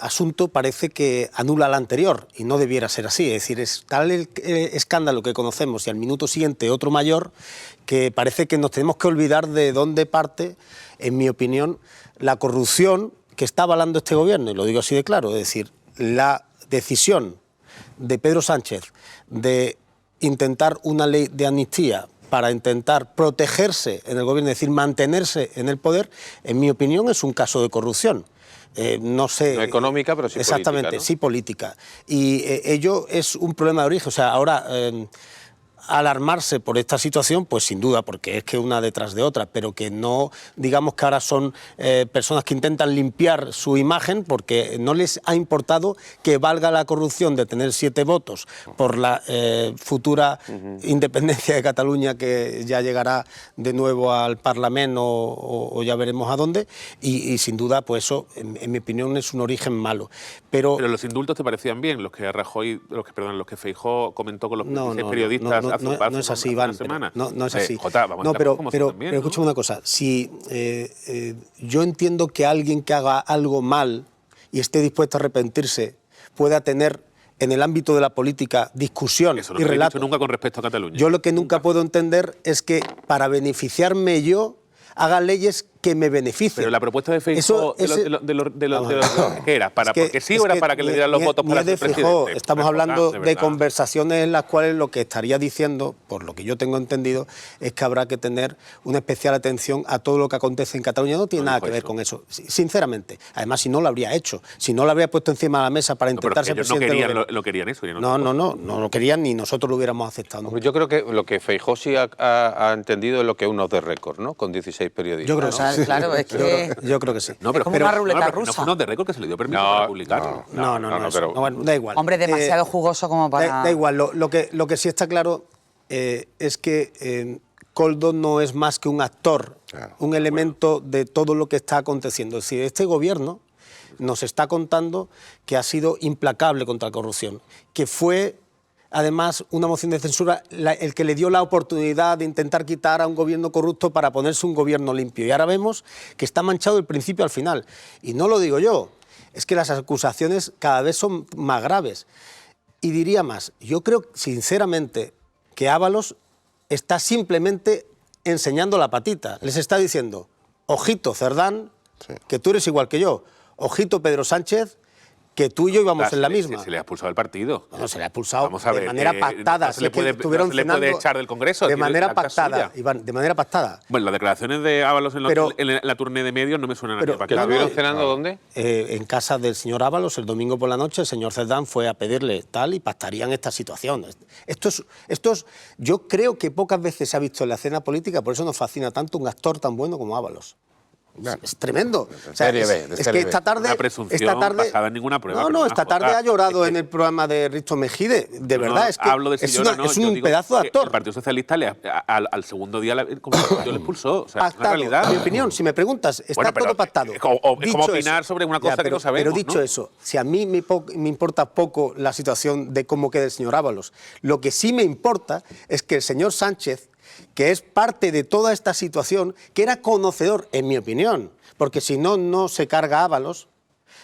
asunto parece que anula al anterior y no debiera ser así. Es decir, es tal el escándalo que conocemos y al minuto siguiente otro mayor que parece que nos tenemos que olvidar de dónde parte, en mi opinión, la corrupción que está avalando este gobierno. Y lo digo así de claro, es decir, la decisión de Pedro Sánchez de intentar una ley de amnistía para intentar protegerse en el gobierno, es decir, mantenerse en el poder, en mi opinión es un caso de corrupción. No sé... No económica, pero sí exactamente, política, ¿no? sí política. Y ello es un problema de origen. O sea, ahora... alarmarse por esta situación, pues sin duda, porque es que una detrás de otra, pero que no digamos que ahora son personas que intentan limpiar su imagen porque no les ha importado que valga la corrupción de tener 7 votos por la futura independencia de Cataluña, que ya llegará de nuevo al Parlamento o ya veremos a dónde, y sin duda, pues eso, en mi opinión, es un origen malo. Pero los indultos te parecían bien, los que Rajoy, los que Feijóo comentó con los periodistas no es así, Iván. No es así. Jota, vamos a pero también, ¿no? escúchame una cosa. Si yo entiendo que alguien que haga algo mal y esté dispuesto a arrepentirse pueda tener en el ámbito de la política discusión Eso no y lo he relato. dicho nunca con respecto a Cataluña. Yo lo que nunca puedo entender es que para beneficiarme yo haga leyes que me beneficien. Pero la propuesta de Feijóo, ¿qué era? ¿Porque sí o era para que le dieran los votos para ser presidente? Estamos hablando de conversaciones en las cuales lo que estaría diciendo, por lo que yo tengo entendido, es que habrá que tener una especial atención a todo lo que acontece en Cataluña. No tiene nada que ver con eso, sinceramente. Además, si no lo habría hecho, si no lo habría puesto encima de la mesa para intentar ser presidente. Ellos no querían eso. No lo querían ni nosotros lo hubiéramos aceptado. Hombre, yo creo que lo que Feijóo sí ha entendido es lo que es un off the record, ¿no? Con 16 periodistas. Yo creo que sí. Claro, es que... Yo creo que sí. No, pero, es como una ruleta no rusa. fue un off the record que se le dio permiso para publicarlo. pero... bueno, da igual. Hombre, demasiado jugoso como para... Da igual, lo que sí está claro es que Koldo no es más que un actor, un elemento de todo lo que está aconteciendo. Es decir, este gobierno nos está contando que ha sido implacable contra la corrupción, que fue... Además, una moción de censura, el que le dio la oportunidad de intentar quitar a un gobierno corrupto para ponerse un gobierno limpio. Y ahora vemos que está manchado del principio al final. Y no lo digo yo, es que las acusaciones cada vez son más graves. Y diría más, yo creo sinceramente que Ábalos está simplemente enseñando la patita. Les está diciendo, ojito Cerdán, que tú eres igual que yo. Ojito Pedro Sánchez, que tú y yo íbamos en la misma. Se le ha expulsado el partido. No, se le ha expulsado Vamos a ver, de manera pactada. No se le puede echar del Congreso. De manera pactada, Iván, de manera pactada. Bueno, las declaraciones de Ábalos en la tournée de medios no me suenan a pactada. ¿Que estuvieron cenando dónde? En casa del señor Ábalos, el domingo por la noche, el señor Cerdán fue a pedirle tal y pactarían esta situación. Yo creo que pocas veces se ha visto en la escena política, por eso nos fascina tanto un actor tan bueno como Ábalos. Es tremendo. O sea, es que esta tarde... Una presunción basada en ninguna prueba. Esta tarde ha llorado en el programa de Risto Mejide. De verdad, es que hablo de es un pedazo de actor. El Partido Socialista al segundo día le expulsó. O sea, es una realidad. En mi opinión, si me preguntas, está todo pactado. Es como opinar sobre una cosa que no sabemos. Pero dicho eso, si a mí me importa poco la situación de cómo queda el señor Ábalos, lo que sí me importa es que el señor Sánchez, que es parte de toda esta situación, que era conocedor, en mi opinión, porque si no, no se carga Ábalos,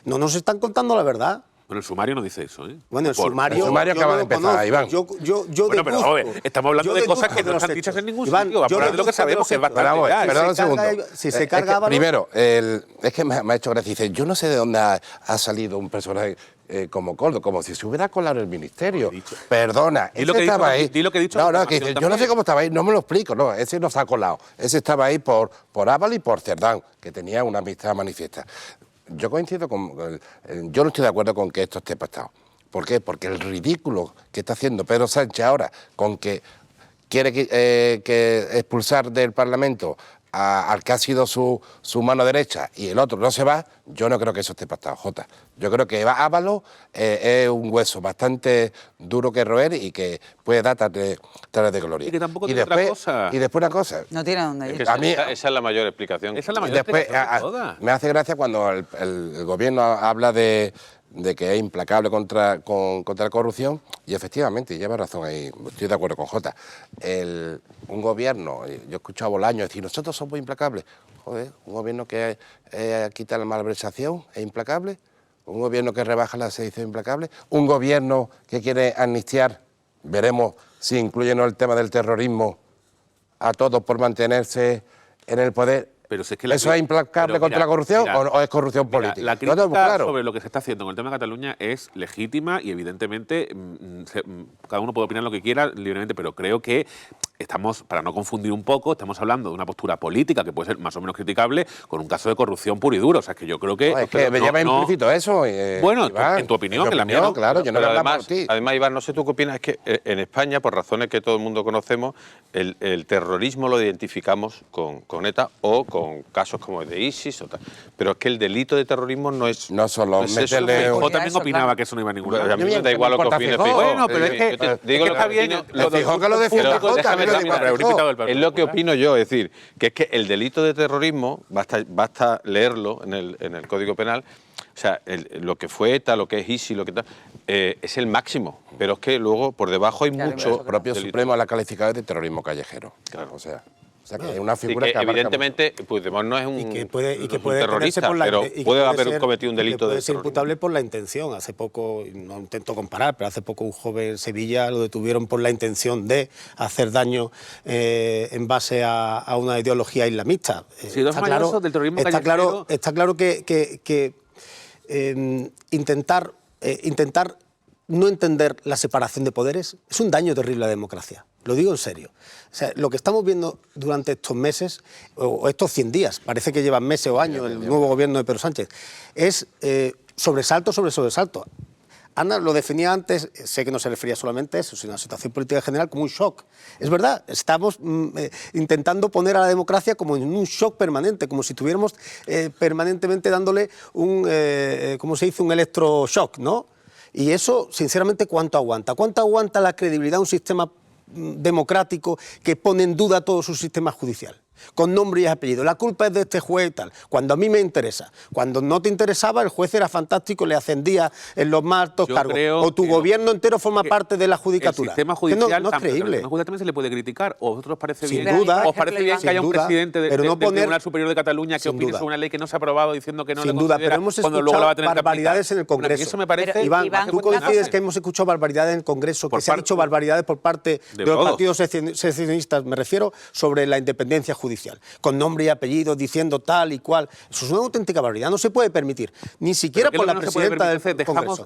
no nos están contando la verdad. Bueno, el sumario no dice eso, ¿eh? Bueno, el sumario acaba de empezar, Iván. Bueno, pero joder, estamos hablando de cosas que no están dichas en ningún sitio. Vamos a hablar de lo que sabemos, que es bastante real. Perdón un segundo. Si se carga Ábalos... Primero, es que me ha hecho gracia. Dice, yo no sé de dónde ha salido un personaje como Koldo, como si se hubiera colado en el ministerio. Perdona, ese estaba ahí. Di lo que he dicho. No, que dice, yo no sé cómo estaba ahí, no me lo explico. No, ese no se ha colado. Ese estaba ahí por Ábalos y por Cerdán, que tenía una amistad manifiesta. Yo coincido yo no estoy de acuerdo con que esto esté pactado. ¿Por qué? Porque el ridículo que está haciendo Pedro Sánchez ahora con que quiere que expulsar del Parlamento al que ha sido su mano derecha y el otro no se va, yo no creo que eso esté pactado, Jota. Yo creo que Ábalos es un hueso bastante duro que roer y que puede dar tarde de gloria. Y que tampoco tiene otra cosa. Y después una cosa. No tiene dónde ir. Esa es la mayor explicación. Esa es la mayor explicación de todas. Me hace gracia cuando el gobierno habla de de que es implacable contra la corrupción, y efectivamente, lleva razón ahí, estoy de acuerdo con Jota. Un gobierno, yo he escuchado a Bolaño decir, nosotros somos implacables. Joder, un gobierno que quita la malversación es implacable, un gobierno que rebaja la sedición implacable, un gobierno que quiere amnistiar, veremos si incluyen el tema del terrorismo a todos por mantenerse en el poder. Pero si es que ¿Eso es implacable contra la corrupción o es corrupción política? La crítica sobre lo que se está haciendo con el tema de Cataluña es legítima y evidentemente cada uno puede opinar lo que quiera libremente, pero creo que estamos, para no confundir un poco, estamos hablando de una postura política que puede ser más o menos criticable con un caso de corrupción puro y duro. O sea, que yo creo que... Es que me lleva implícito eso. Bueno, Iván, en tu opinión, que la mía no. Claro, yo no Pero voy a hablar por ti. además, Iván, no sé tú qué opinas, es que en España, por razones que todo el mundo conocemos, el terrorismo lo identificamos con ETA o con casos como el de ISIS o tal. Pero es que el delito de terrorismo no es... No solo meterle... Feijóo también opinaba que eso no iba a ningún lado. A mí me da igual lo que opine Feijóo. Bueno, pero es que digo está bien. Feijóo que lo defienda Jota, déjame terminar. Es lo que opino yo, es decir, que es que el delito de terrorismo, basta leerlo en el Código Penal, o sea, lo que fue ETA, lo que es ISIS, lo que tal, es el máximo, pero es que luego por debajo hay mucho... El propio Supremo la ha calificado de terrorismo callejero. Claro, o sea que es una figura que evidentemente Puigdemont no es un terrorista, pero puede haber cometido un delito de puede ser imputable por la intención. Hace poco, no intento comparar, pero hace poco un joven en Sevilla lo detuvieron por la intención de hacer daño en base a una ideología islamista. Sí, está claro, del terrorismo está claro que intentar no entender la separación de poderes es un daño terrible a la democracia. Lo digo en serio. O sea, lo que estamos viendo durante estos meses, o estos 100 días, parece que llevan meses o años el nuevo gobierno de Pedro Sánchez, es sobresalto sobre sobresalto. Ana lo definía antes, sé que no se refería solamente a eso, sino a la situación política en general, como un shock. Es verdad, estamos intentando poner a la democracia como en un shock permanente, como si estuviéramos permanentemente dándole ¿cómo se dice?, un electroshock, ¿no? Y eso, sinceramente, ¿cuánto aguanta? ¿Cuánto aguanta la credibilidad de un sistema democrático que pone en duda todo su sistema judicial? Con nombre y apellido. La culpa es de este juez y tal. Cuando a mí me interesa. Cuando no te interesaba, el juez era fantástico, le ascendía en los más altos cargos. O tu gobierno entero forma parte de la judicatura. El sistema judicial no es creíble. El judicial también se le puede criticar. ¿O a vosotros os parece Sin bien? duda, ¿Os parece bien que haya un presidente del Tribunal Superior de Cataluña que opine sobre una ley que no se ha aprobado diciendo que no le considera, pero hemos cuando luego la va a escuchado tener barbaridades que en el Congreso. Eso me parece... Iván, ¿tú coincides que hemos escuchado barbaridades en el Congreso, que se han dicho barbaridades por parte de los partidos secesionistas, me refiero, sobre la independencia judicial? Con nombre y apellido, diciendo tal y cual. Eso es una auténtica barbaridad, no se puede permitir, ni siquiera por la presidenta del Congreso.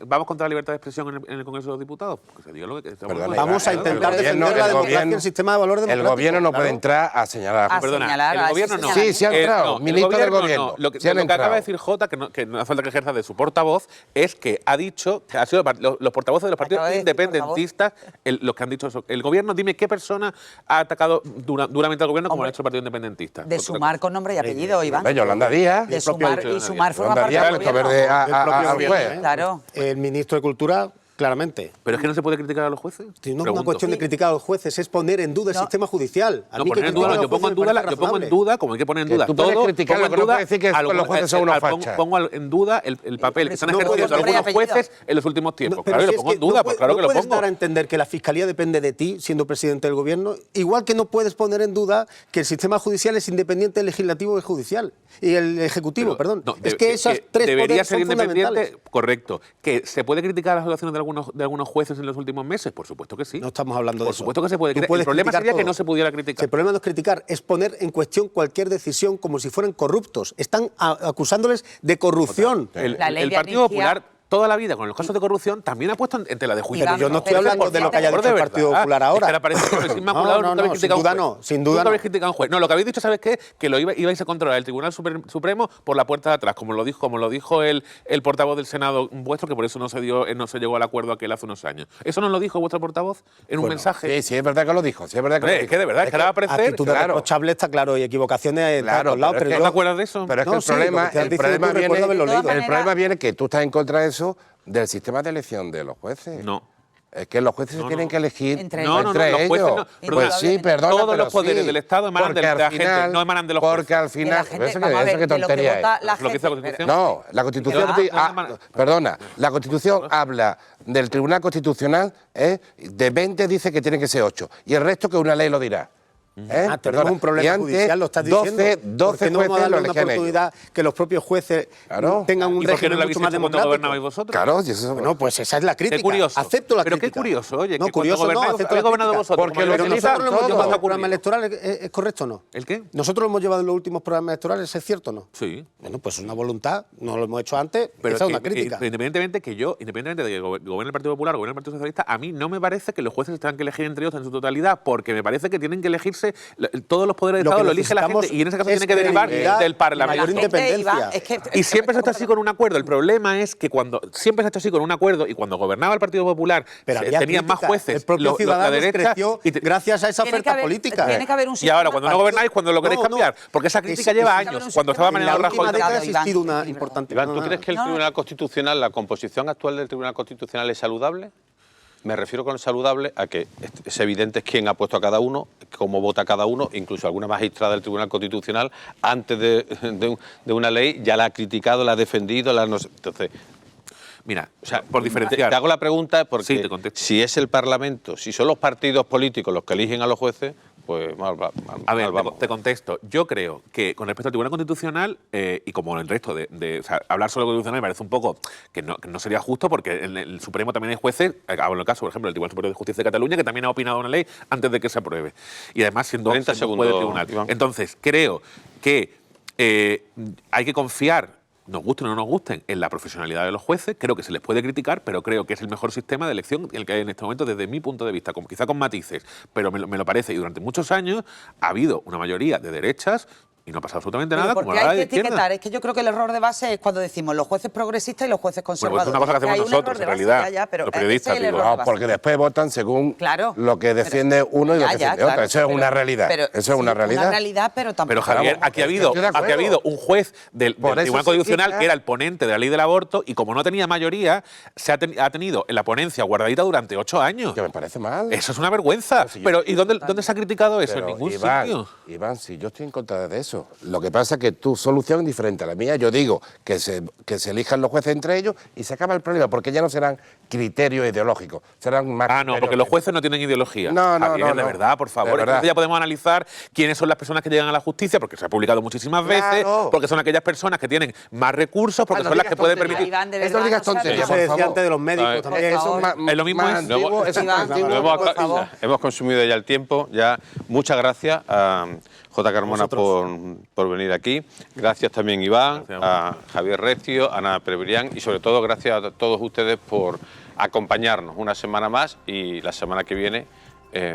¿Vamos contra la libertad de expresión en el Congreso de los Diputados? Porque se diga lo que vamos a intentar defender la democracia y el sistema de valores democráticos. El gobierno no puede entrar a señalar. Perdona, el gobierno no. Sí, se ha entrado. Ministro del gobierno. Lo que acaba de decir Jota, que no hace falta que ejerza de su portavoz, es que ha dicho, que ha sido los portavoces de los partidos independentistas los que han dicho eso. El gobierno, dime qué persona ha atacado duramente al gobierno como lo ha hecho el Partido Independentista. De Sumar con nombre y apellido, Iván. Yolanda Díaz. De Sumar, y Sumar forma parte Yolanda del Díaz, gobierno. al juez. Claro. El ministro de Cultura, claramente. ¿Pero es que no se puede criticar a los jueces? No es una cuestión de criticar a los jueces, es poner en duda el sistema judicial. No, poner en duda, yo pongo en duda, como hay que poner en duda tú puedes todo, criticarlo, pero no puedes decir que los jueces son unos fachas. Pongo en duda el papel que están ejerciendo algunos jueces en los últimos tiempos. Claro, lo pongo en duda, pues claro que lo pongo. No puedes dar a entender que la Fiscalía depende de ti, siendo presidente del Gobierno, igual que no puedes poner en duda que el sistema judicial es independiente del legislativo y el judicial. Y el ejecutivo, perdón. Es que esas tres debería poderes ser son fundamentales. Correcto. ¿Que se puede criticar las actuaciones de algunos jueces en los últimos meses? Por supuesto que sí. No estamos hablando de eso. Por supuesto que se puede criticar. El problema sería que no se pudiera criticar. El problema no es criticar, es poner en cuestión cualquier decisión como si fueran corruptos. Están acusándoles de corrupción. El Partido Popular toda la vida con los casos de corrupción también ha puesto en tela de juicio. Pero yo no estoy hablando de lo que haya dicho el Partido Popular ahora. Es que ahora parece que es inmaculado, nunca habéis criticado a un juez. Sin duda nunca habéis criticado a un juez. No, lo que habéis dicho, ¿sabes qué? Que lo ibais a controlar el Tribunal Supremo por la puerta de atrás, como lo dijo el portavoz del Senado vuestro, que por eso no se llegó al acuerdo aquel hace unos años. ¿Eso no lo dijo vuestro portavoz en un mensaje? Sí, es verdad que lo dijo. Sí, es verdad que lo dijo. Es que de verdad, es que ahora va a parecer... Actitud reprochable está claro, y equivocaciones en todos lados. ¿No te acuerdas de eso? Pero es que el problema viene que tú estás en contra de eso, del sistema de elección de los jueces. No. Es que los jueces se tienen que elegir Entre No, entre los jueces ellos. no. Pues sí, perdona, Todos pero los poderes sí, del Estado emanan de porque la al gente, final- no emanan de los Porque al jueces. De la final... gente, eso vamos a ver, qué de lo que tontería vota es. la Lo que dice la gente. Constitución. No, la Constitución... perdona, la Constitución habla del Tribunal Constitucional, de 20 dice que tiene que ser 8, y el resto que una ley lo dirá. Tenemos Perdona. un problema Y antes, judicial, lo estás diciendo. 12 ¿Por qué no vamos a jueces darle lo una eligen oportunidad que los propios jueces Claro. tengan un ¿Y por qué no régimen la mucho habéis más hecho cuando democrático? gobernabais vosotros? Claro, y eso... Bueno, pues esa es la crítica. Qué curioso. Acepto la Pero crítica. qué curioso, oye, No, que curioso cuando no, gobernáis- acepto habéis la gobernado crítica. vosotros, Porque como lo habéis que realizado, Nosotros lo hemos todo. llevado en los ¿Qué programas ocurrió? electorales, ¿es correcto o no? ¿El qué? ¿Nosotros lo hemos llevado en los últimos programas electorales, ¿es cierto o no? Sí. Bueno, pues una voluntad, no lo hemos hecho antes, Pero esa es que, una crítica. independientemente de que gobierne el Partido Popular o gobierne el Partido Socialista, a mí no me parece que los jueces tengan que elegir entre ellos en su totalidad, porque me parece que tienen que elegirse, todos los poderes del Lo Estado que lo elige la gente, necesitamos y en ese caso es tiene que derivar credibilidad del y Parlamento. mayor independencia. Y siempre se ha hecho así con un acuerdo. El problema es que cuando siempre se ha hecho así con un acuerdo y cuando gobernaba el Partido Popular Pero había tenían más crítica. jueces, El propio la Ciudadanos derecha, creció y gracias a esa Tiene que oferta haber- política. Tiene que haber un y ahora sistema- cuando no gobernáis, cuando lo queréis No, no. cambiar, porque esa crítica lleva años. Cuando estaba En la manejando última Rajoy década ha Iván, existido una Iván, importante... Iván, ¿tú crees que el No. Tribunal Constitucional, la composición actual del Tribunal Constitucional es saludable? Me refiero con saludable a que es evidente quién ha puesto a cada uno, cómo vota cada uno, incluso alguna magistrada del Tribunal Constitucional, antes de una ley, ya la ha criticado, la ha defendido, no sé. Entonces, Mira, o sea, por te diferenciar. hago la pregunta porque Sí, te contesto. si es el Parlamento, si son los partidos políticos los que eligen a los jueces, pues mal A ver, vamos. te contesto. Yo creo que con respecto al Tribunal Constitucional, y como el resto o sea, hablar solo de Constitucional me parece un poco que no sería justo, porque en el Supremo también hay jueces, hablo en el caso, por ejemplo, del Tribunal Superior de Justicia de Cataluña, que también ha opinado una ley antes de que se apruebe. Y además siendo 30 siendo juez del segundos, tribunal. Iván. Entonces, creo que hay que confiar, nos gusten o no nos gusten, en la profesionalidad de los jueces. Creo que se les puede criticar, pero creo que es el mejor sistema de elección el que hay en este momento desde mi punto de vista, quizá con matices, pero me lo parece. Y durante muchos años ha habido una mayoría de derechas y no ha pasado absolutamente nada, como Porque la hay de que izquierda. etiquetar, es que yo creo que el error de base es cuando decimos los jueces progresistas y los jueces Bueno, pues conservadores. es una cosa que hacemos hay un nosotros, error de en base, realidad, ya, pero los periodistas, ese es el digo. error de No, base. porque después votan según Claro. lo que defiende uno y lo que Ya, defiende otro. claro, Eso es pero- una realidad. pero Eso es sí, una realidad. Una realidad, pero tampoco. Pero Javier, Vamos, aquí ha es que habido, estoy de acuerdo. aquí ha habido un juez del Por eso Tribunal sí, Constitucional quizás- que era el ponente de la ley del aborto y como no tenía mayoría, ha tenido en la ponencia guardadita durante 8 años. Que me parece mal. Eso es una vergüenza. Pero ¿y dónde se ha criticado eso? Pero, En ningún Iván, sitio. Iván, si yo estoy en contra de eso. Lo que pasa es que tu solución es diferente a la mía. Yo digo que se elijan los jueces entre ellos y se acaba el problema, porque ya no serán criterios ideológicos, serán más Ah, no, criterios porque los de- jueces no tienen ideología. No, no, Javier, no, de no. verdad, por favor. De verdad. Entonces ya podemos analizar quiénes son las personas que llegan a la justicia, porque se ha publicado muchísimas veces, Claro. porque son aquellas personas que tienen más recursos, porque Ah, no son las que digas pueden tonterías. permitir. Iván, de Eso verdad, digas no sabes. tonterías, Eso se por decía favor. antes de los médicos Ay, también. por Eso favor. más- Es lo mismo más es- antiguo, eso es Iván, más Iván, antiguo. por favor. Hemos consumido ya el tiempo. Ya muchas gracias a J. Carmona por venir aquí. Gracias también Iván, Gracias. a Javier Recio, a Ana Prebrián y sobre todo gracias a todos ustedes por acompañarnos una semana más, y la semana que viene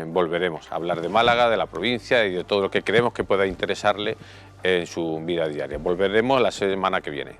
volveremos a hablar de Málaga, de la provincia y de todo lo que creemos que pueda interesarle en su vida diaria. Volveremos la semana que viene.